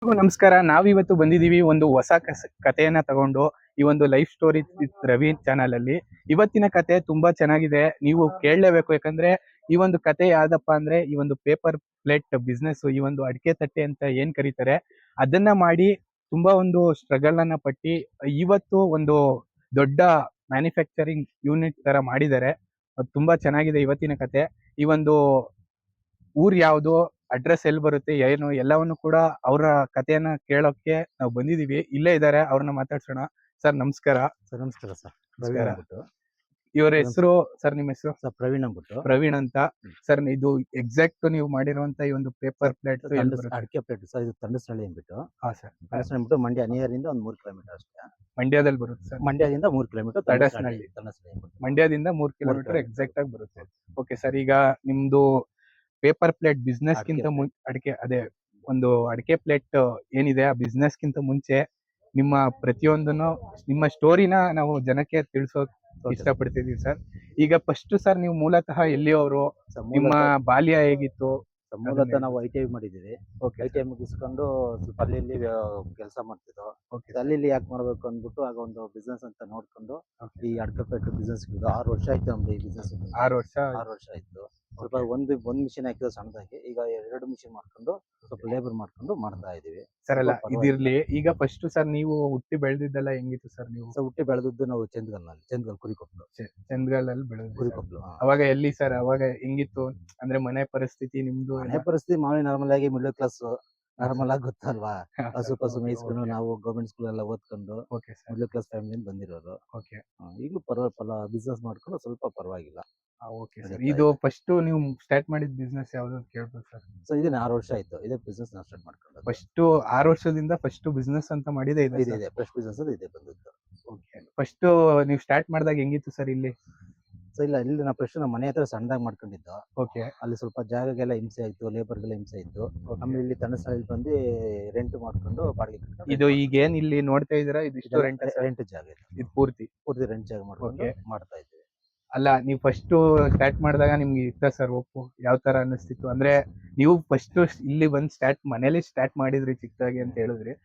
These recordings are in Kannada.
ಎಲ್ರಿಗೂ ನಮಸ್ಕಾರ. ನಾವಿವತ್ತು ಬಂದಿದ್ದೀವಿ ಒಂದು ಹೊಸ ಕಥೆಯನ್ನ ತಗೊಂಡು ಈ ಒಂದು life story with Ravi channel ಅಲ್ಲಿ. ಇವತ್ತಿನ ಕತೆ ತುಂಬಾ ಚೆನ್ನಾಗಿದೆ, ನೀವು ಕೇಳಲೇಬೇಕು. ಯಾಕಂದ್ರೆ ಈ ಒಂದು ಕತೆ ಯಾವ್ದಪ್ಪ ಅಂದ್ರೆ, ಈ ಒಂದು ಪೇಪರ್ ಪ್ಲೇಟ್ ಬಿಸ್ನೆಸ್, ಈ ಒಂದು ಅಡಿಕೆ ತಟ್ಟೆ ಅಂತ ಏನ್ ಕರೀತಾರೆ, ಅದನ್ನ ಮಾಡಿ ತುಂಬಾ ಒಂದು ಸ್ಟ್ರಗಲ್ ಅನ್ನ ಪಟ್ಟಿ ಇವತ್ತು ಒಂದು ದೊಡ್ಡ ಮ್ಯಾನುಫ್ಯಾಕ್ಚರಿಂಗ್ ಯೂನಿಟ್ ತರ ಮಾಡಿದ್ದಾರೆ. ಅದು ತುಂಬಾ ಚೆನ್ನಾಗಿದೆ ಇವತ್ತಿನ ಕತೆ. ಈ ಒಂದು ಊರ್ ಯಾವ್ದು, ಅಡ್ರೆಸ್ ಎಲ್ಲಿ ಬರುತ್ತೆ, ಏನು ಎಲ್ಲವನ್ನು ಕೂಡ ಅವರ ಕಥೆಯನ್ನ ಕೇಳೋಕೆ ನಾವು ಬಂದಿದೀವಿ. ಇಲ್ಲೇ ಇದ್ದಾರೆ, ಅವ್ರನ್ನ ಮಾತಾಡ್ಸೋಣ. ಸರ್ ನಮಸ್ಕಾರ. ಸರ್ ನಮಸ್ಕಾರ ಸರ್. ನಮಸ್ಕಾರ. ಪ್ರವೀಣ್ ಅಂದ್ಬಿಟ್ಟು. ಇವ್ರ ಹೆಸರು ಸರ್, ನಿಮ್ಮ ಹೆಸರು? ಸರ್ ಪ್ರವೀಣ್ ಅಂದ್ಬಿಟ್ಟು. ಪ್ರವೀಣ್ ಅಂತ. ಸರ್ ಇದು ಎಕ್ಸಾಕ್ಟ್ ನೀವು ಮಾಡಿರುವಂತ ಈ ಒಂದು ಪೇಪರ್ ಪ್ಲೇಟ್ ಅಡಿಕೆ ಪ್ಲೇಟ್ ಸರ್, ಇದು ತಂಡಸಳ್ಳಿ ಅಂದ್ಬಿಟ್ಟು. ಹಾ ಸರ್. ತಂಡಸಳ್ಳಿ ಅಂದ್ಬಿಟ್ಟು ಮಂಡ್ಯ ನಿಯರಿಂದ ಒಂದು 3 ಕಿಲೋಮೀಟರ್ ಅಷ್ಟೇ. ಮಂಡ್ಯದಲ್ಲಿ ಬರುತ್ತೆ ಸರ್. ಮಂಡ್ಯದಿಂದ 3 ಕಿಲೋಮೀಟರ್ ತಡಸ್ನಳ್ಳಿ. ತಂಡಸಳ್ಳಿ ಅಂದ್ಬಿಟ್ಟು. ಮಂಡ್ಯದಿಂದ 3 ಕಿಲೋಮೀಟರ್ ಎಕ್ಸಾಕ್ಟ್ ಆಗಿ ಬರುತ್ತೆ. ಓಕೆ ಸರ್, ಈಗ ನಿಮ್ದು ಪೇಪರ್ ಪ್ಲೇಟ್ ಬಿಸ್ನೆಸ್ ಗಿಂತ ಅಡಿಕೆ ಅದೇ ಒಂದು ಅಡಿಕೆ ಪ್ಲೇಟ್ ಏನಿದೆ ಆ ಬಿಸ್ನೆಸ್ ಗಿಂತ ಮುಂಚೆ ನಿಮ್ಮ ಪ್ರತಿಯೊಂದನ್ನು, ನಿಮ್ಮ ಸ್ಟೋರಿನ ನಾವು ಜನಕ್ಕೆ ತಿಳಿಸೋಕ್ ಇಷ್ಟಪಡ್ತಿದೀವಿ ಸರ್. ಈಗ ಫಸ್ಟ್ ಸರ್, ನೀವು ಮೂಲತಃ ಎಲ್ಲಿಯವರು, ನಿಮ್ಮ ಬಾಲ್ಯ ಹೇಗಿತ್ತು? ಮೂಲತಃ ನಾವು ITI ಮಾಡಿದ್ದೀವಿ. ITI ಮುಗಿಸ್ಕೊಂಡು ಸ್ವಲ್ಪ ಅಲ್ಲಿ ಕೆಲಸ ಮಾಡ್ತಿದ್ದೋ. ಅಲ್ಲಿ ಯಾಕೆ ಮಾಡ್ಬೇಕು ಅಂದ್ಬಿಟ್ಟು ಆಗ ಒಂದು ಬಿಸ್ನೆಸ್ ಅಂತ ನೋಡ್ಕೊಂಡು ಈ ಅಡಿಕೆ ಪ್ಲೇಟ್ ಬಿಸ್ನೆಸ್ 6 ವರ್ಷ ಆಯ್ತು ನಮ್ದು ಈ ಬಿಸ್ನೆಸ್. 6 ವರ್ಷ ಆಯ್ತು. ಸ್ವಲ್ಪ ಒಂದು ಮಿಷಿನ್ ಹಾಕಿದ್ರೆ ಸಣ್ಣದಾಗಿ, ಈಗ 2 ಮಿಷಿನ್ ಮಾಡ್ಕೊಂಡು ಸ್ವಲ್ಪ ಲೇಬರ್ ಮಾಡ್ಕೊಂಡು ಮಾಡ್ತಾ ಇದೀವಿ ಸರ್. ಅಲ್ಲ ಇದಿರ್ಲಿ, ಈಗ ಫಸ್ಟ್ ಸರ್ ನೀವು ಹುಟ್ಟಿ ಬೆಳೆದಿದ್ದೆಲ್ಲ ಹೆಂಗಿತ್ತು ಸರ್? ನೀವು ಹುಟ್ಟಿ ಬೆಳೆದದ್ದು ನಾವು ಚಂದ್ಗಲ್ ಕುರಿಕೊಪ್ಲು. ಚಂದ್ಗಲಲ್ಲಿ ಬೆಳೆದ ಕುರಿಕೊಪ್ಲು. ಅವಾಗ ಎಲ್ಲಿ ಸರ್, ಅವಾಗ ಹೆಂಗಿತ್ತು ಅಂದ್ರೆ ಮನೆ ಪರಿಸ್ಥಿತಿ ನಿಮ್ದು? ಮನೆ ಪರಿಸ್ಥಿತಿ ಮಾಮೂಲಿ ನಾರ್ಮಲ್ ಆಗಿ ಮಿಡಲ್ ಕ್ಲಾಸ್ ನಾರ್ಮಲ್ ಆಗಿ ಗೊತ್ತಲ್ವಾ. ಹಸು ಪಸು ಮೇಯಿಸ್ಕೊಂಡು ನಾವು ಗೌರ್ಮೆಂಟ್ ಸ್ಕೂಲ್ ಎಲ್ಲ ಓದ್ಕೊಂಡು ಮಿಡಲ್ ಕ್ಲಾಸ್ ಫ್ಯಾಮಿಲಿಯಿಂದ ಬಂದಿರೋರು. ಈಗಲೂ ಪರವಾಗಿಲ್ಲ, ಬಿಸ್ನೆಸ್ ಮಾಡ್ಕೊಂಡು ಸ್ವಲ್ಪ ಪರವಾಗಿಲ್ಲ. ಇದು ಫಸ್ಟ್ ನೀವು ಸ್ಟಾರ್ಟ್ ಮಾಡಿದ ಬಿಸ್ನೆಸ್ ಯಾವ್ದು ಕೇಳ್ಬೋದು ಸರ್? ಸೊ ಇದನ್ನ 6 ವರ್ಷ ಆಯ್ತು ಇದೇ ಬಿಸ್ನೆಸ್ ನಾವು ಸ್ಟಾರ್ಟ್ ಮಾಡ್ಕೊಂಡು. ಫಸ್ಟ್ 6 ವರ್ಷದಿಂದ ಫಸ್ಟ್ ಬಿಸ್ನೆಸ್ ಅಂತ ಮಾಡಿದೆ ಇದೆ ಫ್ರೆಶ್ ಬಿಸ್ನೆಸ್ ಅದು ಇದೆ ಬಂದದ್ದು. ಫಸ್ಟ್ ನೀವು ಸ್ಟಾರ್ಟ್ ಮಾಡಿದಾಗ ಹೆಂಗಿತ್ತು ಸರ್ ಇಲ್ಲಿ? ಸೊ ಇಲ್ಲ, ಇಲ್ಲಿ ನಾವು ಫ್ರೆಶ್ ನಮ್ಮ ಮನೆ ಹತ್ರ ಸಣ್ಣದಾಗಿ ಮಾಡ್ಕೊಂಡಿದ್ದು. ಅಲ್ಲಿ ಸ್ವಲ್ಪ ಜಾಗಗೆಲ್ಲ ಹಿಂಸೆ ಆಯ್ತು, ಲೇಬರ್ಗೆಲ್ಲ ಹಿಂಸೆ ಆಯ್ತು. ಆಮೇಲೆ ಇಲ್ಲಿ ತಂಡಸ್ಥಳದಲ್ಲಿ ಬಂದು ರೆಂಟ್ ಮಾಡ್ಕೊಂಡು ಬಾಡಿಗೆ ಕಟ್ಕೊಂಡು. ಇದು ಈಗ ಏನ್ ಇಲ್ಲಿ ನೋಡ್ತಾ ಇದೀರಾ, ಇದು ರೆಂಟ್ ಜಾಗ ಇದು ಪೂರ್ತಿ ರೆಂಟ್ ಜಾಗ ಮಾಡ್ಕೊಂಡು ಮಾಡ್ತಾ ಇದ್ದೀವಿ. ಅಲ್ಲ, ನೀವು ಫಸ್ಟ್ ಸ್ಟಾರ್ಟ್ ಮಾಡಿದಾಗ ನಿಮ್ಗೆ ಇತ್ತ ಸರ್ ಒಪ್ಪು? ಯಾವ ತರ ಅನಿಸ್ತಿತ್ತು ಅಂದ್ರೆ, ನೀವು ಫಸ್ಟ್ ಇಲ್ಲಿ ಬಂದು ಮನೇಲಿ ಸ್ಟಾರ್ಟ್ ಮಾಡಿದ್ರಿ ಚಿಕ್ಕದಾಗಿ ಅಂತ ಹೇಳಿದ್ರಿ.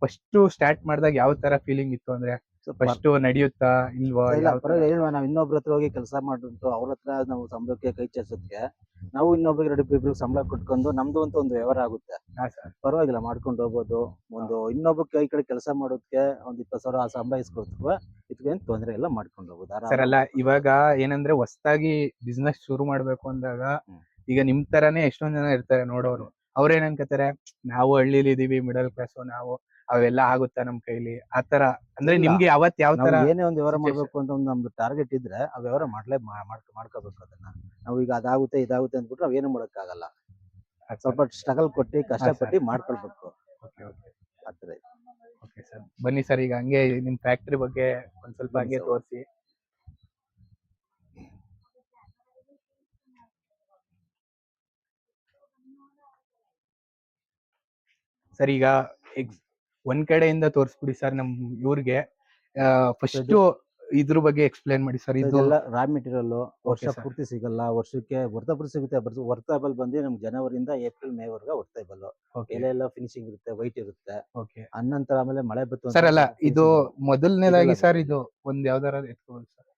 ಫಸ್ಟ್ ಸ್ಟಾರ್ಟ್ ಮಾಡಿದಾಗ ಯಾವ ತರ ಫೀಲಿಂಗ್ ಇತ್ತು ಅಂದ್ರೆ, ಫಸ್ಟ್ ನಡೆಯುತ್ತಾ ಇಲ್ವಾ? ನಾವು ಇನ್ನೊಬ್ರ ಹತ್ರ ಹೋಗಿ ಕೆಲಸ ಮಾಡಿದ್ದು, ಅವ್ರ ಹತ್ರ ನಾವು ಸಂಬಳಕ್ಕೆ ಕೈ ಚಾಚೋದಕ್ಕೆ ನಾವು ಇನ್ನೊಬ್ರಿಗೆ ಸಂಬಳ ಕೊಟ್ಕೊಂಡು ನಮ್ದು ಅಂತ ಒಂದು ವ್ಯವಹಾರ ಆಗುತ್ತೆ. ಪರವಾಗಿಲ್ಲ, ಮಾಡ್ಕೊಂಡು ಹೋಗ್ಬೋದು. ಒಂದು ಇನ್ನೊಬ್ರ ಕೈ ಕಡೆ ಕೆಲಸ ಮಾಡೋದಕ್ಕೆ ಒಂದ್ 20,000 ಸಂಬಳ ಇಸ್ಕೊಡ್ತೀವಿ, ಇದಕ್ಕೇನು ತೊಂದರೆ ಇಲ್ಲ, ಮಾಡ್ಕೊಂಡು ಹೋಗ್ಬೋದು ಸರ್. ಅಲ್ಲ ಇವಾಗ ಏನಂದ್ರೆ, ಹೊಸದಾಗಿ ಬಿಸ್ನೆಸ್ ಶುರು ಮಾಡ್ಬೇಕು ಅಂದಾಗ ಈಗ ನಿಮ್ ತರಾನೇ ಎಷ್ಟೊಂದ್ ಜನ ಇರ್ತಾರೆ ನೋಡೋರು. ಅವ್ರೇನ್ ಅನ್ಕೋತಾರೆ, ನಾವು ಹಳ್ಳಿಲಿ ಇದೀವಿ, ಮಿಡಲ್ ಕ್ಲಾಸ್, ನಾವು ಅವೆಲ್ಲ ಆಗುತ್ತಾ ನಮ್ ಕೈಲಿ ಆತರ? ಅಂದ್ರೆ ನಿಮ್ಗೆ ಯಾವತ್ ಯಾವ ತರ ಏನೇ ಒಂದು ವ್ಯವಹಾರ ಮಾಡ್ಬೇಕು ಅಂತ ಒಂದು ನಮ್ದು ಟಾರ್ಗೆಟ್ ಇದ್ರೆ ಆ ವ್ಯವಹಾರ ಮಾಡ್ಕೋಬೇಕು. ಅದನ್ನ ನಾವು ಈಗ ಅದಾಗುತ್ತೆ ಇದಾಗುತ್ತೆ ಅಂದ್ಬಿಟ್ರೆ ನಾವೇನು ಮಾಡೋಕ್ಕಾಗಲ್ಲ. ಸ್ವಲ್ಪ ಸ್ಟ್ರಗಲ್ ಕೊಟ್ಟು ಕಷ್ಟಪಟ್ಟು ಮಾಡ್ಕೊಳ್ಬೇಕು. ಆತರ. ಓಕೆ ಸರ್, ಬನ್ನಿ ಸರ್. ಈಗ ಹಂಗೆ ನಿಮ್ ಫ್ಯಾಕ್ಟ್ರಿ ಬಗ್ಗೆ ಒಂದ್ ಸ್ವಲ್ಪ ಹಂಗೆ ತೋರಿಸಿ ಸರ್. ಈಗ ಒಂದ್ ಕಡೆಯಿಂದ ತೋರಿಸ್ಬಿಡಿ ಸರ್ ನಮ್ ಇವ್ರಿಗೆ. ಫಸ್ಟ್ ಇದ್ರ ಬಗ್ಗೆ ಎಕ್ಸ್ಪ್ಲೈನ್ ಮಾಡಿ ಸರ್. ಇದೆಲ್ಲ ರಾ ಮೆಟೀರಿಯಲ್ ವರ್ಷ ಪೂರ್ತಿ ಸಿಗಲ್ಲ, ವರ್ಷಕ್ಕೆ ವರ್ತಬಲ್ ಸಿಗುತ್ತೆ. ವರ್ತಬಲ್ ಬಂದು ನಮ್ಗೆ ಜನವರಿಯಿಂದ ಏಪ್ರಿಲ್ ಮೇ ವರ್ಗ ವರ್ತಬಲ್. ಎಲೆ ಎಲ್ಲ ಫಿನಿಶಿಂಗ್ ಇರುತ್ತೆ, ವೈಟ್ ಇರುತ್ತೆ. ಅನಂತರ ಆಮೇಲೆ ಮಳೆ ಬತ್ತು ಸರ್. ಅಲ್ಲ ಇದು ಮೊದಲನೇದಾಗಿ ಸರ್, ಇದು ಒಂದ್ ಯಾವ್ದಾರ ಎತ್ಕೊಳ್ಳಿ ಸರ್.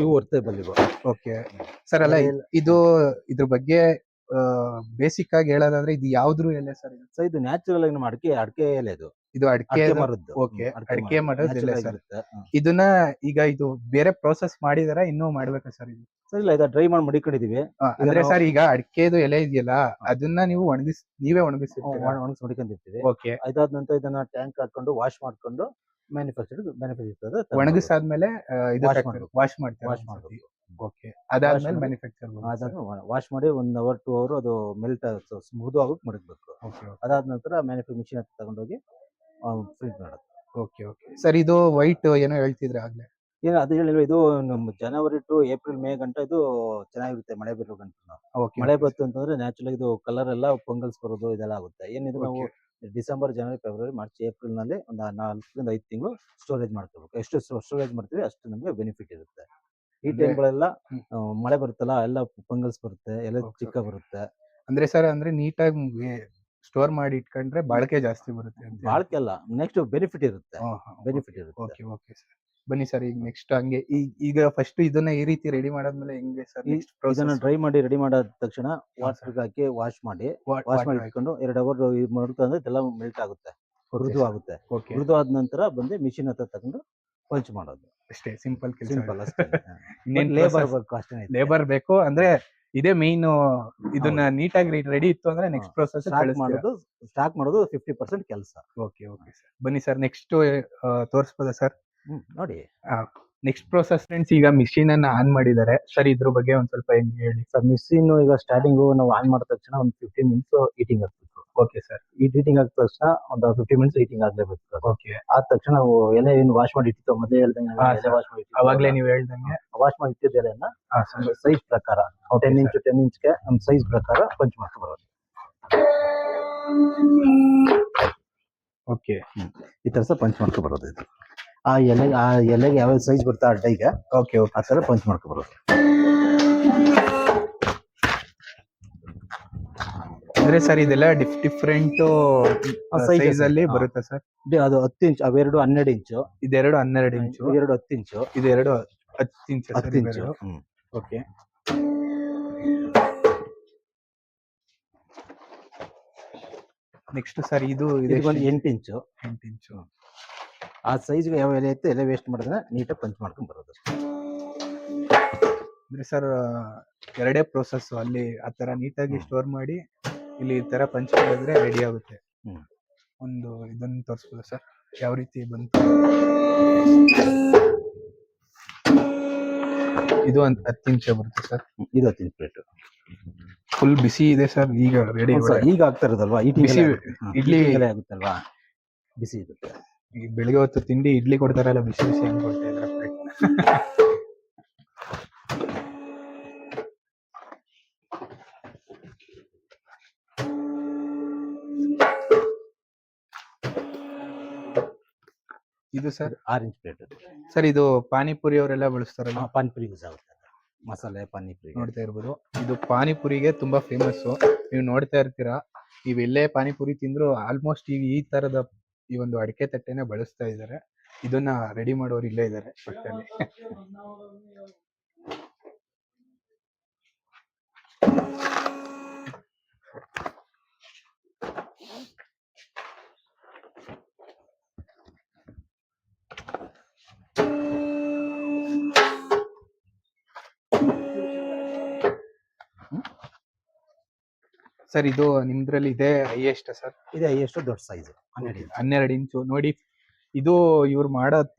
ಇವು ವರ್ತಬಲ್ ಇವು. Okay sir. ಅಲ್ಲ ಇದು ಇದ್ರ ಬಗ್ಗೆ ಬೇಸಿಕ್ ಆಗಿ ಹೇಳೋದಾದ್ರೆ, ಇದು ಯಾವ್ದ್ರ ಎಲೆ ಸರ್? ಇದು ನ್ಯಾಚುರಲ್ ಆಗಿ ನಮ್ಮ ಅಡಿಕೆ ಎಲೆ. ಇದು ಅಡಿಕೆ ಮರದ್ದು. ಓಕೆ, ಅಡಿಕೆ ಮರದ ಎಲೆ ಸರ್. ಇದನ್ನ ಈಗ ಇದು ಬೇರೆ ಪ್ರೋಸೆಸ್ ಮಾಡಿದಾರ, ಇನ್ನೂ ಮಾಡ್ಬೇಕಾ ಸರ್? ಇದು ಸರ್ ಇಲ್ಲ, ಈಗ ಡ್ರೈ ಮಾಡಿ ಮಡಿಕೊಂಡಿದೀವಿ. ಅಂದ್ರೆ ಸರ್, ಈಗ ಅಡಿಕೆದು ಎಲೆ ಇದೆಯಲ್ಲ, ಅದನ್ನ ನೀವು ನೀವೇ ಒಣಗಿಸಿ ಮಡಿಕೊಂಡಿರ್ತೀವಿ. ಅದಾದ ನಂತರ ಇದನ್ನ ಟ್ಯಾಂಕ್ ಹಾಕೊಂಡು ವಾಶ್ ಮಾಡ್ಕೊಂಡು ಮ್ಯಾನುಫ್ಯಾಕ್ಚರ್ ಒಣಗಿಸಾದ್ಮೇಲೆ ವಾಶ್ ಮಾಡ್ತೀವಿ. ಓಕೆ, ಅದಾದ್ಮೇಲೆ ಮ್ಯಾನುಫ್ಯಾಕ್ಚರ್ ವಾಶ್ ಮಾಡಿ 1 hour 2 hour ಅದು ಮೆಲ್ಟ್ ಸ್ಮೂತ್ ಆಗಿ ಮಡಗಬೇಕು. ಅದಾದ ನಂತರ ಮ್ಯಾನುಫ್ಯಾಕ್ಚರ್ ಮಿಷಿನ್ ಹತ್ರ ತಗೊಂಡೋಗಿ ಪ್ರಿಂಟ್ ಮಾಡೋದು. Okay sir. ಇದು ವೈಟ್ ಏನೋ ಹೇಳ್ತಿದ್ರೆ ಆಗ್ಲೇ? ಏನು ಅದು ಹೇಳಿಲ್ವ, ಇದು ನಮ್ಮ ಜನವರಿ ಟು ಏಪ್ರಿಲ್ ಮೇ ಗಂಟ ಇದು ಚೆನ್ನಾಗಿರುತ್ತೆ. ಮಳೆ ಬರೋ ಗಂಟ ಮಳೆ ಬಂತು ಅಂತಂದ್ರೆ ನ್ಯಾಚುರಲ್ ಇದು ಕಲರ್ ಎಲ್ಲ ಪೊಂಗಲ್ಸ್ ಬರೋದು ಇದೆಲ್ಲ ಆಗುತ್ತೆ. ಏನಿದ್ರು ನಾವು ಡಿಸೆಂಬರ್, ಜನವರಿ, ಫೆಬ್ರವರಿ, ಮಾರ್ಚ್, ಏಪ್ರಿಲ್ ನಲ್ಲಿ ಒಂದು 4 ರಿಂದ 5 ತಿಂಗಳು ಸ್ಟೋರೇಜ್ ಮಾಡ್ಕೋಬೇಕು. ಎಷ್ಟು ಸ್ಟೋರೇಜ್ ಮಾಡ್ತೀವಿ ಅಷ್ಟು ನಮಗೆ ಬೆನಿಫಿಟ್ ಇರುತ್ತೆ. ಈ ಟೈಮ್ಗಳೆಲ್ಲ ಮಳೆ ಬರುತ್ತಲ್ಲ, ಎಲ್ಲ ಫಂಗಲ್ಸ್ ಬರುತ್ತೆ, ಎಲೆ ಚಿಕ್ಕ ಬರುತ್ತೆ. ಅಂದ್ರೆ ಸರ್ ಅಂದ್ರೆ ನೀಟಾಗಿ ಸ್ಟೋರ್ ಮಾಡಿ ಇಟ್ಕೊಂಡ್ರೆ ಬಾಳಿಕೆ ಜಾಸ್ತಿ ಬರುತ್ತೆ ಅಂತ ಹೇಳಿ. ಬಾಳ್ಕೆ ಅಲ್ಲ, ನೆಕ್ಸ್ಟ್ ಬೆನಿಫಿಟ್ ಇರುತ್ತೆ. ಬೆನಿಫಿಟ್ ಇರುತ್ತೆ. Okay okay sir. ಬನ್ನಿ ಸರ್ ಈಗ ನೆಕ್ಸ್ಟ್ ಹಂಗೆ ಈಗ ಫಸ್ಟ್ ಇದನ್ನ ಈ ರೀತಿ ರೆಡಿ ಮಾಡಾದ್ಮೇಲೆ ಹೆಂಗೆ ಸರ್ ನೆಕ್ಸ್ಟ್ ಇದನ್ನ ಪ್ರೋಸೆಸ್? ಡ್ರೈ ಮಾಡಿ ರೆಡಿ ಮಾಡಿದ ತಕ್ಷಣ ಹಾ, ವಾಟರ್ಗೆ ಹಾಕಿ ವಾಶ್ ಮಾಡಿ ವಾಟರ್ ಇಟ್ಕೊಂಡು 2 ಅವರ್ ಮಡ್ಕೊಂಡ್ರೆ ಇದೆಲ್ಲ ಮೆಲ್ಟ್ ಆಗುತ್ತೆ, ಮೃದು ಆಗುತ್ತೆ. ಓಕೆ ಮೃದು ಆದ ನಂತರ ಬಂದು ಮಿಷಿನ್ ಹತ್ರ ತಗೊಂಡು ಪಂಚ್ ಮಾಡೋದು. ಅಷ್ಟೇ ಸಿಂಪಲ್ ಕೆಲಸ. ಸಿಂಪಲ್ ಅಷ್ಟೇ. ಇನ್ನೇನ್ ಲೇಬರ್ ಬೇಕು ಅಷ್ಟೇ. ಲೇಬರ್ ಬೇಕು ಅಂದ್ರೆ ಇದೇ ಮೇನ್. ಇದನ್ನ ನೀಟಾಗಿ ರೆಡಿ ಇತ್ತು ಅಂದ್ರೆ ನೆಕ್ಸ್ಟ್ ಪ್ರೋಸೆಸ್ ಸ್ಟಾಕ್ ಮಾಡೋದು 50% ಕೆಲಸ. Okay okay sir. ಬನ್ನಿ ಸರ್ ನೆಕ್ಸ್ಟ್ ತೋರಿಸ್ಬೋದಾ ಸರ್? ನೋಡಿ ನೆಕ್ಸ್ಟ್ ಪ್ರೋಸೆಸ್ ಫ್ರೆಂಡ್ಸ್, ಈಗ ಮಿಷಿನ್ ಅನ್ನ ಆನ್ ಮಾಡಿದ್ದಾರೆ ಸರ್, ಇದ್ರ ಬಗ್ಗೆ ಒಂದ್ ಸ್ವಲ್ಪ ಹೆಂಗ್ ಹೇಳಿ ಸರ್. ಮಿಷಿನ್ ಈಗ ಸ್ಟಾರ್ಟಿಂಗ್ ನಾವು ಆನ್ ಮಾಡಿದ ತಕ್ಷಣ ಒಂದು 15 ಮಿನಿಟ್ಸ್ ಹೀಟಿಂಗ್ ಆಗ್ಬೇಕು. Okay sir. ಹೀಟಿಂಗ್ ಆಗಿದ ತಕ್ಷಣ ಒಂದು 15 ಮಿನಿಟ್ಸ್ ಹೀಟಿಂಗ್ ಆಗ್ಲೇಬೇಕು. ಓಕೆ. ಆದ ತಕ್ಷಣ ನಾವು ಎಲೆ ಏನು ವಾಶ್ ಮಾಡಿ ಇಟ್ಟಿತ್ತು ಮೊದಲೇ ಹೇಳ್ದಂಗೆ, ಎಲೆ ವಾಶ್ ಮಾಡಿ ಅವಾಗ್ಲೇ ನೀವು ಹೇಳ್ದಂಗೆ ವಾಶ್ ಮಾಡಿ ಇಟ್ಟಿದ್ದ ಎಲೆನ ಸೈಜ್ ಪ್ರಕಾರ 10 ಇಂಚ್ 10 ಇಂಚ್ಗೆ ನಮ್ಮ ಸೈಜ್ ಪ್ರಕಾರ ಪಂಚ್ ಮಾಡ್ಕೊಂಡು ಬರೋದು. ಓಕೆ. ಈ ತರ ಸಹ ಪಂಚ್ ಮಾಡ್ಕೊಂಡು ಬರೋದು. ಇದು ಆ ಎಲೆಗೆ ಯಾವ ಸೈಜ್ ಬರುತ್ತೆ ಆ ಡೈಗೆ, ಓಕೆ ಆ ತರ ಪಂಚ್ ಮಾಡ್ಕೊಂಡು ಬರೋದು. ಅಂದ್ರೆ ಸರ್ ಇದೆಲ್ಲ ಡಿಫ್ರೆಂಟ್ ಸೈಜ್ ಅಲ್ಲಿ ಬರುತ್ತೆ ಸರ್. ಅದು 10 ಇಂಚ್, ಅವೆರಡು 12 ಇಂಚು, ಇದೆರಡು 12 ಇಂಚು, ಇವೆರಡು 10 ಇಂಚು, ಇದೆರಡು 10 ಇಂಚು. 10 ಇಂಚು. ಓಕೆ. ನೆಕ್ಸ್ಟ್ ಸರ್ ಇದು ಒಂದು 8 ಇಂಚು. 8 ಇಂಚು. ಆ ಸೈಜ್ಗೆ ಯಾವ ಎಲೆ ಇತ್ತು ಎಲೆ ವೇಸ್ಟ್ ಮಾಡಿದ್ರೆ ನೀಟಾಗಿ ಪಂಚ್ ಮಾಡ್ಕೊಂಡು ಬರೋದು. ಅಂದ್ರೆ ಸರ್ ಎರಡೇ ಪ್ರೋಸೆಸ್ ಅಲ್ಲಿ ಆ ತರ ನೀಟಾಗಿ ಸ್ಟೋರ್ ಮಾಡಿ ಇಲ್ಲಿ ಈ ತರ ಪಂಚ್ ಮಾಡಿದ್ರೆ ರೆಡಿ ಆಗುತ್ತೆ. ಒಂದು ಇದನ್ನ ತೋರಿಸ್ಬೋದಾ ಸರ್ ಯಾವ ರೀತಿ ಬಂತು? ಇದು 10 ಇಂಚ್ ಬರುತ್ತೆ ಸರ್. ಇದು 10 ಇಂಚ್ ಪ್ಲೇಟ್ ಫುಲ್ ಬಿಸಿ ಇದೆ ಸರ್. ಈಗ ರೆಡಿ ಈಗ ಆಗ್ತಾ ಇರೋದಲ್ವಾ, ಬಿಸಿ ಇಡ್ಲಿ ಆಗುತ್ತಲ್ವಾ, ಬಿಸಿ ಇರುತ್ತೆ. ಈಗ ಬೆಳಿಗ್ಗೆ ಹೊತ್ತು ತಿಂಡಿ ಇಡ್ಲಿ ಕೊಡ್ತಾರಲ್ಲ, ಬಿಸಿ ಬಿಸಿ ಹಂಗ್ ಕೊಡ್ತಾ ಇದ್ದಾರೆ ಪ್ಲೇಟ್. ಇದು ಸರ್ 6 ಇಂಚ್ ಪ್ಲೇಟ್ ಸರ್. ಇದು ಪಾನಿಪುರಿ ಅವರೆಲ್ಲ ಬಳಸ್ತಾರಲ್ಲ, ಪಾನಿಪುರಿ ಯೂಸ್ ಆಗುತ್ತೆ. ಮಸಾಲೆ ಪಾನಿಪುರಿ ನೋಡ್ತಾ ಇರ್ಬೋದು. ಇದು ಪಾನಿಪುರಿಗೆ ತುಂಬಾ ಫೇಮಸ್. ನೀವು ನೋಡ್ತಾ ಇರ್ತೀರಾ, ನೀವೆಲ್ಲೇ ಪಾನಿಪುರಿ ತಿಂದ್ರು ಆಲ್ಮೋಸ್ಟ್ ಈಗ ಈ ತರದ ಈ ಒಂದು ಅಡಿಕೆ ತಟ್ಟೆನೆ ಬಳಸ್ತಾ ಇದ್ದಾರೆ. ಇದನ್ನ ರೆಡಿ ಮಾಡೋರು ಇಲ್ಲೇ ಇದ್ದಾರೆ ಪಕ್ಕದಲ್ಲಿ. ಸರ್ ಇದು ನಿಮ್ದ್ರಲ್ಲಿ ಇದೆ ಹೈಯೆಸ್ಟ್ ಸರ್? ಇದೆ ಹೈಯೆಸ್ಟ್ ದೊಡ್ಡ ಸೈಜ್ 12 ಇಂಚು. ನೋಡಿ ಇದು ಇವ್ರು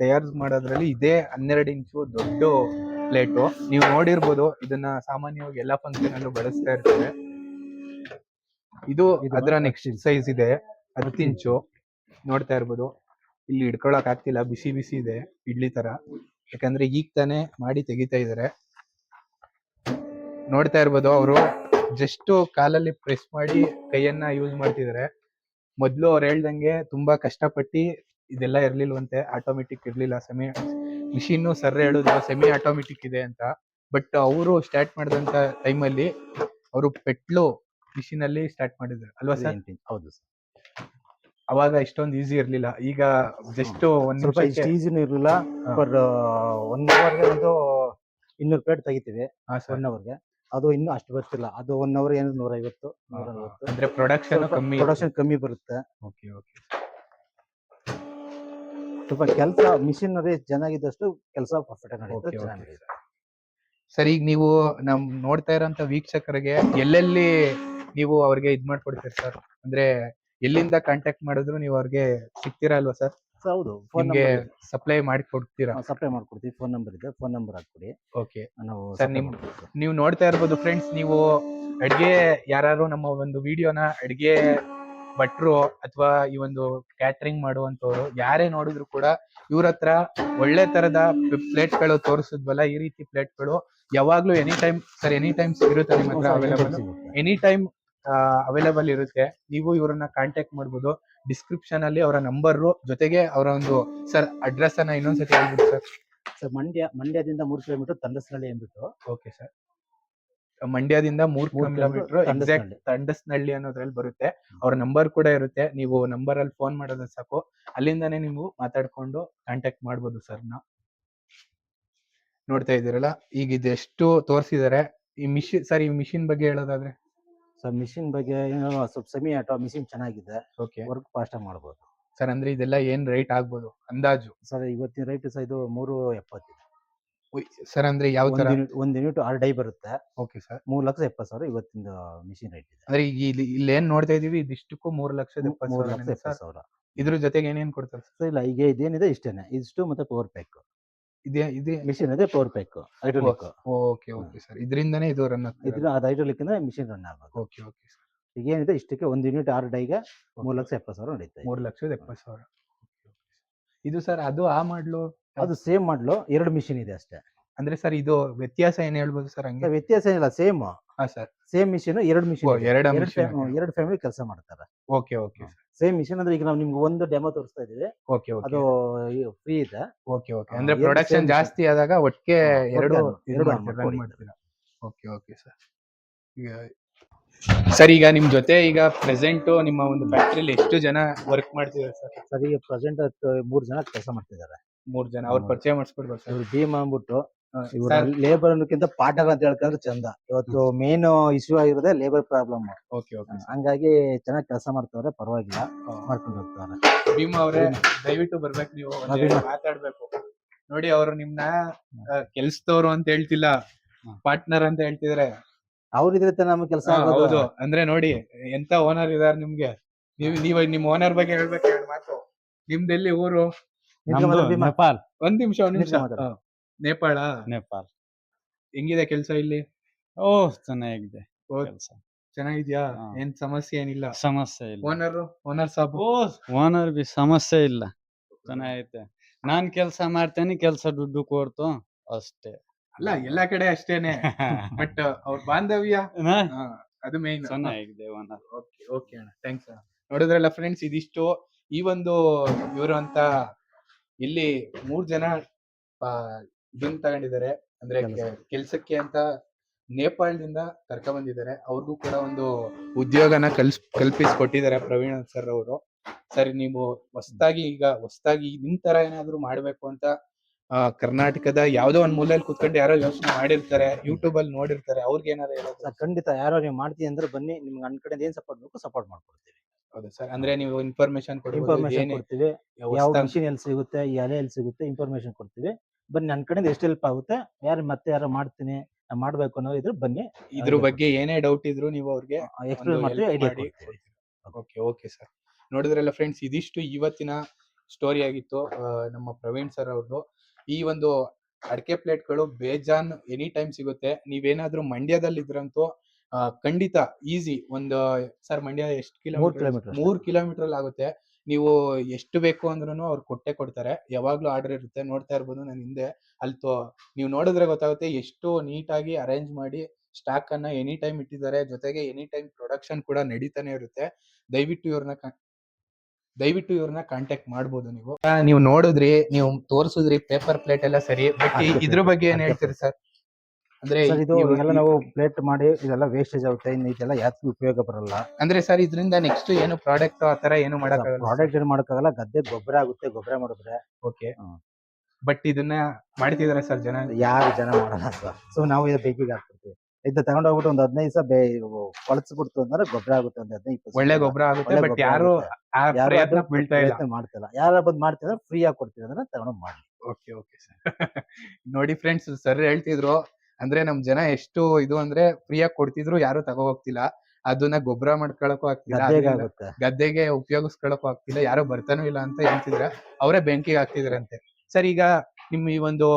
ತಯಾರು ಮಾಡೋದ್ರಲ್ಲಿ ಇದೇ 12 ಇಂಚು ದೊಡ್ಡ ಪ್ಲೇಟು. ನೀವು ನೋಡಿರ್ಬೋದು, ಇದನ್ನ ಸಾಮಾನ್ಯವಾಗಿ ಎಲ್ಲಾ ಫಂಕ್ಷನ್ ಅಲ್ಲೂ ಬಳಸ್ತಾ ಇರ್ತಾರೆ. ಇದು ಅದರ ನೆಕ್ಸ್ಟ್ ಸೈಜ್ ಇದೆ 10 ಇಂಚು. ನೋಡ್ತಾ ಇರ್ಬೋದು, ಇಲ್ಲಿ ಹಿಡ್ಕೊಳಕ್ ಆಗ್ತಿಲ್ಲ, ಬಿಸಿ ಬಿಸಿ ಇದೆ ಇಡ್ಲಿ ತರ. ಯಾಕಂದ್ರೆ ಈಗ ತಾನೇ ಮಾಡಿ ತೆಗಿತಾ ಇದಾರೆ. ನೋಡ್ತಾ ಇರ್ಬೋದು, ಅವರು ಜಸ್ಟ್ ಕಾಲಲ್ಲಿ ಪ್ರೆಸ್ ಮಾಡಿ ಕೈಯನ್ನ ಯೂಸ್ ಮಾಡ್ತಿದ್ದಾರೆ. ಮೊದ್ಲು ಅವ್ರು ಹೇಳ್ದಂಗೆ ತುಂಬಾ ಕಷ್ಟಪಟ್ಟು ಇದೆಲ್ಲ ಇರ್ಲಿಲ್ವಂತೆ, ಆಟೋಮೆಟಿಕ್ ಇರ್ಲಿಲ್ಲ. ಮಿಷಿನ್ ಸರ್ ಹೇಳುದು ಸೆಮಿ ಆಟೋಮೆಟಿಕ್ ಇದೆ ಅಂತ. ಬಟ್ ಅವರು ಸ್ಟಾರ್ಟ್ ಮಾಡಿದಂತ ಟೈಮಲ್ಲಿ ಅವರು ಪೆಟ್ಲು ಮಿಷಿನ್ ಅಲ್ಲಿ ಸ್ಟಾರ್ಟ್ ಮಾಡಿದ್ರು ಅಲ್ವಾ ಸರ್? ಹೌದು ಸರ್. ಅವಾಗ ಇಷ್ಟೊಂದು ಈಸಿ ಇರ್ಲಿಲ್ಲ. ಈಗ ಜಸ್ಟ್ ಸ್ವಲ್ಪ ಈಸಿನೂ ಇರ್ಲಿಲ್ಲ. ಪರ್ 1 ಅವರ್ಗೆ ಒಂದು 200 ಪ್ಲೇಟ್ ತೆಗಿತೀವಿ. 1 ಅವರ್ಗೆ ಅದು ಇನ್ನೂ ಅಷ್ಟು ಬರ್ತಿಲ್ಲ. ಅದು 1 ಅವರ್ 150 140. ಅಂದ್ರೆ ಪ್ರೊಡಕ್ಷನ್ ಕಮ್ಮಿ ಬರುತ್ತೆ. Okay okay. ಸ್ವಲ್ಪ ಕೆಲಸ ಮಿಷಿನ್ ಚೆನ್ನಾಗಿದ್ದಷ್ಟು ಕೆಲಸ ಪರ್ಫೆಕ್ಟ್ ಆಗಿ ಸರ್. ಈಗ ನೀವು ನಮ್ ನೋಡ್ತಾ ಇರೋಂತ ವೀಕ್ಷಕರಿಗೆ ಎಲ್ಲೆಲ್ಲಿ ನೀವು ಅವ್ರಿಗೆ ಇದ್ ಮಾಡ್ಕೊಡ್ತೀರಿ ಸರ್? ಅಂದ್ರೆ ಎಲ್ಲಿಂದ ಕಾಂಟ್ಯಾಕ್ಟ್ ಮಾಡಿದ್ರು ನೀವು ಅವ್ರಿಗೆ ಸಿಗ್ತೀರಾ ಅಲ್ವಾ ಸರ್? ಹೌದು, ನಿಮ್ಗೆ ಸಪ್ಲೈ ಮಾಡಿ ಕೊಡ್ತೀರಾ? ಸಪ್ಲೈ ಮಾಡ್ಕೊಡ್ತೀವಿ. ಫೋನ್ ನಂಬರ್ ಇದೆ, ಫೋನ್ ನಂಬರ್ ಹಾಕ್ಕೊಡಿ. Okay sir. ನೀವು ನೋಡ್ತಾ ಇರ್ಬೋದು ಫ್ರೆಂಡ್ಸ್, ನೀವು ಅಡ್ಗೆ ಯಾರು ನಮ್ಮ ಒಂದು ವಿಡಿಯೋನ ಅಡ್ಗೆ ಭಟ್ರು ಅಥವಾ ಈ ಒಂದು ಕ್ಯಾಟ್ರಿಂಗ್ ಮಾಡುವಂತವ್ರು ಯಾರೇ ನೋಡಿದ್ರು ಕೂಡ ಇವ್ರ ಹತ್ರ ಒಳ್ಳೆ ತರದ ಪ್ಲೇಟ್ಗಳು ತೋರಿಸಿದ್ವಲ್ಲ, ಈ ರೀತಿ ಪ್ಲೇಟ್ಗಳು ಯಾವಾಗ್ಲೂ any time sir, any time ಇರುತ್ತೆ ನಿಮ್ಮ ಹತ್ರ ಅವೈಲೇಬಲ್? ಎನಿ ಟೈಮ್ ಅವೈಲೇಬಲ್ ಇರುತ್ತೆ. ನೀವು ಇವ್ರನ್ನ ಕಾಂಟ್ಯಾಕ್ಟ್ ಮಾಡ್ಬೋದು. ಡಿಸ್ಕ್ರಿಪ್ಷನ್ ಅಲ್ಲಿ ಅವರ ನಂಬರ್ ಜೊತೆಗೆ ಅವರ ಒಂದು ಸರ್ ಅಡ್ರೆಸ್ ಅನ್ನ ಇನ್ನೊಂದ್ಸತಿ ಹೇಳ್ಬಿಡಿ ಸರ್. ಮಂಡ್ಯದಿಂದ 3 ಕಿಲೋಮೀಟರ್ ತಂಡಸನಹಳ್ಳಿ ಅಂದ್ಬಿಟ್ಟು. Okay sir. ಮಂಡ್ಯದಿಂದ 3 3 ಕಿಲೋಮೀಟರ್ ಎಕ್ಸಾಕ್ಟ್ ತಂಡಸ್ನಳ್ಳಿ. ತಂಡಸ್ನಳ್ಳಿ ಅನ್ನೋದ್ರಲ್ಲಿ ಬರುತ್ತೆ. ಅವ್ರ ನಂಬರ್ ಕೂಡ ಇರುತ್ತೆ, ನೀವು ನಂಬರ್ ಅಲ್ಲಿ ಫೋನ್ ಮಾಡೋದು ಸಾಕು, ಅಲ್ಲಿಂದಾನೇ ನೀವು ಮಾತಾಡ್ಕೊಂಡು ಕಾಂಟ್ಯಾಕ್ಟ್ ಮಾಡ್ಬೋದು ಸರ್ನ. ನೋಡ್ತಾ ಇದ್ದೀರಲ್ಲ, ಈಗ ಇದೆಷ್ಟು ತೋರಿಸಿದ್ದಾರೆ. ಈ ಮಿಷಿನ್ ಬಗ್ಗೆ ಹೇಳೋದಾದ್ರೆ ಸೊ ಮಿಷಿನ್ ಬಗ್ಗೆ ಏನು ಸ್ವಲ್ಪ ಸೆಮಿ ಆಟೋ ಮಿಷಿನ್ ಚೆನ್ನಾಗಿದೆ, ಓಕೆ ವರ್ಕ್ ಫಾಸ್ಟ್ ಆಗಿ ಮಾಡ್ಬೋದು ಸರ್. ಅಂದ್ರೆ ಇದೆಲ್ಲ ಏನ್ ರೇಟ್ ಆಗ್ಬೋದು ಅಂದಾಜು ಸರ್. ಇವತ್ತಿನ ರೈಟ್ ಸಹ ಇದು 370 ಸರ್? ಅಂದ್ರೆ ಯಾವ ತರ? ಒಂದ್ ಯೂನಿಟ್ 6 ಡೈ ಬರುತ್ತೆ. Okay sir. 3,70,000 ಇವತ್ತಿನ ಮಿಷಿನ್ ರೇಟ್ ಇದೆ. ಅಂದ್ರೆ ಈಗ ಇಲ್ಲಿ ಏನ್ ನೋಡ್ತಾ ಇದೀವಿ, ಇದಿಷ್ಟಕ್ಕೂ 3,70,000. ಇದ್ರ ಜೊತೆಗೆ ಏನೇನ್ ಕೊಡ್ತಾರೆ ಸರ್? ಇಲ್ಲ, ಈಗ ಇದೇನಿದೆ ಇಷ್ಟೇನೆ, ಇಷ್ಟು ಮತ್ತೆ ಪವರ್ ಪ್ಯಾಕ್ ಇದೆ ಮಿಷಿನ್ ಇದೆ, power pack hydraulic. Okay okay sir. ಇದರಿಂದನೇ ಇದು ರನ್ ಆಗ್ತದೆ. ಇದ್ರ ಅದು ಹೈಡ್ರೋಲಿಕ್ ಇಂದ ಮಿಷಿನ್ ರನ್ ಆಗೋದು. ಓಕೆ ಓಕೆ ಸರ್. ಈಗ ಏನಿದೆ ಇಷ್ಟಕ್ಕೆ ಒಂದು ಯೂನಿಟ್ 6 ಡೈಗೆ 3,70,000 ನಡೀತಾ ಇದೆ. 3,70,000. ಇದು ಸರ್ ಅದು ಆ ಮಾಡ್ಲು ಅದು ಸೇಮ್ ಮಾಡ್ಲು, 2 ಮಿಷಿನ್ ಇದೆ ಅಷ್ಟೇ. ಅಂದ್ರೆ ಸರ್ ಇದು ವ್ಯತ್ಯಾಸ ಏನ್ ಹೇಳ್ಬೋದು ಸರ್? ಹಂಗೆ ವ್ಯತ್ಯಾಸ ಏನಿಲ್ಲ, ಸೇಮ್. ಹಾ ಸರ್. ಸೇಮ್ ಮಿಷಿನ್, 2 ಮಿಷಿನ್, ಎರಡು ಫ್ಯಾಮಿಲಿ ಕೆಲಸ ಮಾಡ್ತಾರೆ. Okay okay same machine. ಅಂದ್ರೆ ಈಗ ನಾವು ನಿಮ್ಗೆ ಒಂದು ಡೆಮೋ ತೋರಿಸ್ತಾ ಇದೀವಿ, ಓಕೆ ಓಕೆ ಅದು ಫ್ರೀ ಇದೆ. Okay okay. ಅಂದ್ರೆ ಪ್ರೊಡಕ್ಷನ್ ಜಾಸ್ತಿ ಆದಾಗ ಒಟ್ಟಿಗೆ ಎರಡು ಮಾಡ್ತೀರಾ? ಓಕೆ ಓಕೆ ಸರ್. ಈಗ ಸರ್, ಈಗ ನಿಮ್ ಜೊತೆ ಈಗ ಪ್ರೆಸೆಂಟ್ ನಿಮ್ಮ ಒಂದು ಫ್ಯಾಕ್ಟ್ರಿಲಿ ಎಷ್ಟು ಜನ ವರ್ಕ್ ಮಾಡ್ತಿದ್ದಾರೆ ಸರ್? ಸರ್ ಈಗ ಪ್ರೆಸೆಂಟ್ 3 ಜನ ಕೆಲಸ ಮಾಡ್ತಿದ್ದಾರೆ. 3 ಜನ. ಅವ್ರ ಪರಿಚಯ ಮಾಡಿಸ್ಕೊಡ್ಬೋದು ಸರ್? ಇವ್ರು ಭೀಮ್ ಅಂದ್ಬಿಟ್ಟು, ಇವ್ರ ಲೇಬರ್ ಅನ್ನೋಕ್ಕಿಂತ ಪಾರ್ಟ್ನರ್ ಅಂತ ಹೇಳ್ಕೊಂಡ್ರೆ ಚಂದ. ಇವತ್ತು ಮೇನ್ ಇಶ್ಯೂ ಆಗಿರೋದೇ ಲೇಬರ್ ಪ್ರಾಬ್ಲಮ್. Okay okay. ಹಂಗಾಗಿ ಚೆನ್ನಾಗಿ ಕೆಲಸ ಮಾಡ್ತಾವ್ರೆ, ಪರವಾಗಿಲ್ಲ, ಮಾಡ್ಕೊಂಡು ಹೋಗ್ತಾರೆ. ಭೀಮ್ ಅವರೇ, ದಯವಿಟ್ಟು ಬರ್ಬೇಕು, ನೀವು ಮಾತಾಡ್ಬೇಕು. ನೋಡಿ, ಅವರು ನಿಮ್ನ ಕೆಲ್ಸದವ್ರು ಅಂತ ಹೇಳ್ತಿಲ್ಲ, ಪಾರ್ಟ್ನರ್ ಅಂತ ಹೇಳ್ತಿದ್ರೆ. ಅವ್ರಿದ್ರೆ ನಮ್ಗೆ ಕೆಲಸ ಹೌದು. ಅಂದ್ರೆ ನೋಡಿ ಎಂತ ಓನರ್ ಇದಾರೆ ನಿಮ್ಗೆ. ನೀವು ನಿಮ್ ಓನರ್ ಬಗ್ಗೆ ಹೇಳ್ಬೇಕು 2 ಮಾತು. ನಿಮ್ದೆಲ್ಲಿ ಊರು? ನೇಪಾಲ್. ಒಂದ್ ನಿಮಿಷ. ನೇಪಾಳ? ನೇಪಾಲ್. ಹೆಂಗಿದೆ ಕೆಲ್ಸ ಇಲ್ಲಿ? ಚೆನ್ನಾಗಿದೆ ಕೆಲಸ. ಚೆನ್ನಾಗಿದ್ಯಾ? ಏನ್ ಸಮಸ್ಯೆ ಏನಿಲ್ಲ? ಸಮಸ್ಯೆ ಇಲ್ಲ. ಓನರ್ ಸಾಬ್? ಓನರ್ ಬಿ ಸಮಸ್ಯೆ ಇಲ್ಲ, ಚೆನ್ನಾಗೈತೆ. ನಾನ್ ಕೆಲ್ಸ ಮಾಡ್ತೇನೆ, ಕೆಲ್ಸ ದುಡ್ಡು ಕೊಡ್ತು ಅಷ್ಟೇ. ಅಲ್ಲ, ಎಲ್ಲಾ ಕಡೆ ಅಷ್ಟೇನೆ, ಬಟ್ ಅವ್ರ ಬಾಂಧವ್ಯ ಅದು ಮೇನ್. ಚೆನ್ನಾಗಿದೆ ಓನರ್. ಓಕೆ ಓಕೆ ಅಣ್ಣ, ಥ್ಯಾಂಕ್ಸ್ ಅಣ್ಣ. ನೋಡಿದ್ರಲ್ಲ ಫ್ರೆಂಡ್ಸ್, ಇದಿಷ್ಟು ಈ ಒಂದು ಇವರು ಅಂತ ಇಲ್ಲಿ 3 ಜನ ಇದನ್ನ ತಗೊಂಡಿದ್ದಾರೆ, ಅಂದ್ರೆ ಕೆಲ್ಸಕ್ಕೆ ಅಂತ ನೇಪಾಳದಿಂದ ಕರ್ಕ ಬಂದಿದ್ದಾರೆ. ಅವ್ರಿಗೂ ಕೂಡ ಒಂದು ಉದ್ಯೋಗನ ಕಲ್ಪಿಸ್ಕೊಟ್ಟಿದ್ದಾರೆ ಪ್ರವೀಣ್ ಸರ್ ಅವರು. ಸರಿ, ನೀವು ಹೊಸದಾಗಿ ನಿಮ್ ತರ ಏನಾದ್ರು ಮಾಡ್ಬೇಕು ಅಂತ ಕರ್ನಾಟಕದ ಯಾವ್ದೋ ಒಂದ್ ಮೂಲೆಯಲ್ಲಿ ಕುತ್ಕೊಂಡು ಯಾರೋ ಯೋಚನೆ ಮಾಡಿರ್ತಾರೆ, ಯೂಟ್ಯೂಬ್ ಅಲ್ಲಿ ನೋಡಿರ್ತಾರೆ, ಅವ್ರಿಗೆ ಏನಾದ್ರು ಹೇಳೋದು? ಖಂಡಿತ, ಯಾರೋ ನೀವು ಮಾಡ್ತೀವಿ ಅಂದ್ರೆ ಬನ್ನಿ, ನಿಮ್ಗೆ ನನ್ನ ಕಡೆ ಏನ್ ಸಪೋರ್ಟ್ ಬೇಕು ಸಪೋರ್ಟ್ ಮಾಡ್ಕೊಡ್ತೀವಿ. ಹೌದು ಸರ್. ಅಂದ್ರೆ ನೀವು ಇನ್ಫಾರ್ಮೇಶನ್ ಕೊಡ್ತೀವಿ, ಯಾವ ಮಿಷಿನ್ ಎಲ್ಲಿ ಸಿಗುತ್ತೆ, ಈ ಎಲೆ ಎಲ್ಲಿ ಸಿಗುತ್ತೆ, ಇನ್ಫಾರ್ಮೇಶನ್ ಕೊಡ್ತೀವಿ. ಬನ್ನಿ, ನನ್ನ ಕಡೆಯಿಂದ ಎಷ್ಟು ಹೆಲ್ಪ್ ಆಗುತ್ತೆ, ಯಾರೋ ಮಾಡ್ತೀನಿ, ಮಾಡ್ಬೇಕು ಅನ್ನೋ ಇದ್ರೆ ಬನ್ನಿ. ಇದ್ರ ಬಗ್ಗೆ ಏನೇ ಡೌಟ್ ಇದ್ರು ನೀವು ಅವ್ರಿಗೆ ಎಕ್ಸ್ಪ್ಲೇನ್ ಮಾಡ್ತೀವಿ, ಐಡಿಯಾ ಕೊಡ್ತೀವಿ. Okay okay sir. ನೋಡಿದ್ರಲ್ಲ ಫ್ರೆಂಡ್ಸ್, ಇದಿಷ್ಟು ಇವತ್ತಿನ ಸ್ಟೋರಿ ಆಗಿತ್ತು ನಮ್ಮ ಪ್ರವೀಣ್ ಸರ್ ಅವ್ರದ್ದು. ಈ ಒಂದು ಅಡಕೆ ಪ್ಲೇಟ್ಗಳು ಬೇಜಾನ್ ಎನಿ ಟೈಮ್ ಸಿಗುತ್ತೆ. ನೀವೇನಾದ್ರೂ ಮಂಡ್ಯದಲ್ಲಿ ಇದ್ರಂತೂ ಖಂಡಿತ ಈಸಿ. ಒಂದು ಸರ್, ಮಂಡ್ಯ ಎಷ್ಟು ಕಿಲೋಮೀಟರ್? 3 ಕಿಲೋಮೀಟರ್ ಅಲ್ಲಿ ಆಗುತ್ತೆ. ನೀವು ಎಷ್ಟು ಬೇಕು ಅಂದ್ರೂ ಅವ್ರು ಕೊಡ್ತಾರೆ. ಯಾವಾಗ್ಲೂ ಆರ್ಡರ್ ಇರುತ್ತೆ. ನೋಡ್ತಾ ಇರ್ಬೋದು ನನ್ನ ಹಿಂದೆ. ಅಲ್ಲಿ ನೀವು ನೋಡಿದ್ರೆ ಗೊತ್ತಾಗುತ್ತೆ ಎಷ್ಟು ನೀಟಾಗಿ ಅರೇಂಜ್ ಮಾಡಿ ಸ್ಟಾಕ್ ಅನ್ನ ಎನಿ ಟೈಮ್ ಇಟ್ಟಿದ್ದಾರೆ. ಜೊತೆಗೆ ಎನಿ ಟೈಮ್ ಪ್ರೊಡಕ್ಷನ್ ಕೂಡ ನಡೀತಾನೆ ಇರುತ್ತೆ. ದಯವಿಟ್ಟು ಇವ್ರನ್ನ ಕಾಂಟ್ಯಾಕ್ಟ್ ಮಾಡ್ಬೋದು. ನೀವು ನೋಡಿದ್ರಿ, ನೀವು ತೋರ್ಸುದ್ರಿ ಪೇಪರ್ ಪ್ಲೇಟ್ ಎಲ್ಲ ಸರಿ, ಬಟ್ ಇದ್ರ ಬಗ್ಗೆ ಏನ್ ಹೇಳ್ತೀರಿ ಸರ್? ಅಂದ್ರೆ ಇದೆಲ್ಲ ನಾವು ಪ್ಲೇಟ್ ಮಾಡಿ ಇದೆಲ್ಲ ವೇಸ್ಟೇಜ್ ಆಗುತ್ತೆ, ಇನ್ನು ಇದೆಲ್ಲ ಯಾಕೆ ಉಪಯೋಗ ಬರಲ್ಲ. ಅಂದ್ರೆ ಸರ್, ಇದರಿಂದ ನೆಕ್ಸ್ಟ್ ಏನು ಪ್ರಾಡಕ್ಟ್ ಆತರ ಏನು ಮಾಡಕ್ಕಾಗಲ್ಲ? ಪ್ರಾಡಕ್ಟ್ ಏನು ಮಾಡಕ್ಕಾಗಲ್ಲ, ಗದ್ದೆ ಗೊಬ್ಬರ ಆಗುತ್ತೆ, ಗೊಬ್ಬರ ಮಾಡಿದ್ರೆ. ಓಕೆ. ಬಟ್ ಇದನ್ನ ಮಾಡ್ತಿದಾರೆ ಸರ್ ಜನ? ಯಾರು ಜನ ಮಾಡಲ್ಲ ಅಂತ. ಸೊ ನಾವು ಇದು ಬೇಕಿಗೆ ಹಾಕ್ಬಿಡ್ತೀವಿ. ಇದನ್ನ ತಗೊಂಡೋಗ್ಬಿಟ್ಟು ಒಂದು 15 ದಿವಸ ಕೊಳಸ್ಬಿಡ್ತು ಅಂದ್ರೆ ಗೊಬ್ಬರ ಆಗುತ್ತೆ. ಒಂದು 15-20 ಒಳ್ಳೆ ಗೊಬ್ಬರ ಆಗುತ್ತೆ. ಬಟ್ ಯಾರು ಪ್ರಯತ್ನ ಮಾಡ್ತಿಲ್ಲ. ಯಾರು ಬಂದ್ ಮಾಡ್ತಿದ್ರೆ ಫ್ರೀ ಆಗಿ ಕೊಡ್ತೀವಿ ಅಂದ್ರೆ ತಗೊಂಡ್ ಮಾಡಿ. Okay okay sir. ನೋಡಿ ಫ್ರೆಂಡ್ಸ್, ಸರ್ ಹೇಳ್ತಿದ್ರು, ಅಂದ್ರೆ ನಮ್ ಜನ ಎಷ್ಟು ಇದು ಅಂದ್ರೆ ಫ್ರೀ ಆಗಿ ಕೊಡ್ತಿದ್ರು, ಯಾರು ತಗೋ ಹೋಗ್ತಿಲ್ಲ. ಅದನ್ನ ಗೊಬ್ಬರ ಮಾಡ್ಕೊಳಕ್ಕೂ ಆಗ್ತಿಲ್ಲ, ಗದ್ದೆಗೆ ಉಪಯೋಗಿಸ್ಕೊಳಕ್ಕೂ ಆಗ್ತಿಲ್ಲ, ಯಾರು ಬರ್ತಾನೂ ಇಲ್ಲ ಅಂತ ಹೇಳ್ತಿದ್ರೆ ಅವರೇ ಬೆಂಕಿಗೆ ಹಾಕ್ತಿದ್ರಂತೆ. ಸರ್, ಈಗ ನಿಮ್ ಈ ಒಂದು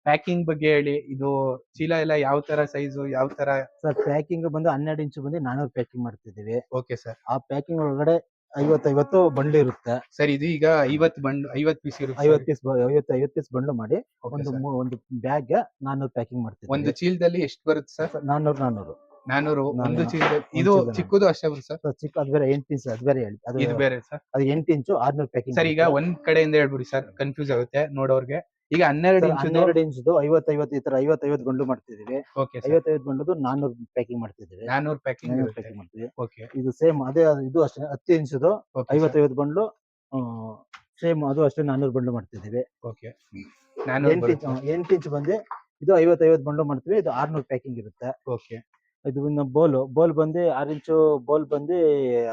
ಪ್ಯಾಕಿಂಗ್ ಬಗ್ಗೆ ಹೇಳಿ. ಇದು ಚೀಲ ಎಲ್ಲ ಯಾವ ತರ ಸೈಜು, ಯಾವ ತರ? ಸರ್, ಪ್ಯಾಕಿಂಗ್ ಬಂದು 12 ಇಂಚು ಬಂದು 400 ಪ್ಯಾಕಿಂಗ್ ಮಾಡ್ತಿದೀವಿ. Okay sir. ಆ ಪ್ಯಾಕಿಂಗ್ ಒಳಗಡೆ 50 ಬಂಡ್ಲು ಇರುತ್ತೆ. ಸರ್, ಇದು ಈಗ 50 ಪೀಸ್ ಇರುತ್ತೆ. 50 ಪೀಸ್ ಬಂಡ್ಲು ಮಾಡಿ ಒಂದು ಬ್ಯಾಗ್ 400 ಪ್ಯಾಕಿಂಗ್ ಮಾಡ್ತೀವಿ. ಒಂದು ಚೀಲದಲ್ಲಿ ಎಷ್ಟು ಬರುತ್ತೆ ಸರ್? 400 ಒಂದು ಚೀಲದಲ್ಲಿ. ಇದು ಚಿಕ್ಕದು ಅಷ್ಟೇ ಬರುತ್ತೆ ಸರ್? ಚಿಕ್ಕ ಅದು ಬೇರೆ 8 ಇಂಚ್, ಅದು ಬೇರೆ ಹೇಳಿ. ಇದು ಬೇರೆ ಸರ್? ಅದು 8 ಇಂಚು 600 ಪ್ಯಾಕಿಂಗ್. ಸರ್, ಈಗ ಒಂದ್ ಕಡೆಯಿಂದ ಹೇಳ್ಬಿಡಿ ಸರ್, ಕನ್ಫ್ಯೂಸ್ ಆಗುತ್ತೆ ನೋಡೋರ್ಗೆ. ಈಗ 12 ಇಂಚ್ 12 ಇಂಚ್ದು 50 ಈ ತರ 50 ಗಂಡು ಮಾಡ್ತಿದೀವಿ. Okay sir. 50 ಗಂಡುದು 400 ಪ್ಯಾಕಿಂಗ್ ಮಾಡ್ತಿದೀವಿ. 400 ಪ್ಯಾಕಿಂಗ್ 400 ಇರುತ್ತೆ. ಪ್ಯಾಕಿಂಗ್ ಮಾಡ್ತೀವಿ. ಓಕೆ ಇದು ಸೇಮ್ ಅದೇ ಇದು ಅಷ್ಟೇ 10 ಇಂಚ್ದು ಓಕೆ 50 ಬಂಡ್ಲು ಸೇಮ್ ಅದು ಅಷ್ಟೇ 400 ಬಂಡ್ಲು ಮಾಡ್ತಿದೀವಿ. ಓಕೆ 400 8 ಇಂಚ್ ಬರುತ್ತೆ. 8 ಇಂಚ್ ಬಂದು ಇದು 50 ಬಂಡ್ಲು ಮಾಡ್ತೀವಿ. ಇದು 600 ಪ್ಯಾಕಿಂಗ್ ಇರುತ್ತೆ. ಓಕೆ ಇದು ಇನ್ನು ಬೋಲ್ ಬಂದು 6 ಇಂಚು ಬೋಲ್ ಬಂದು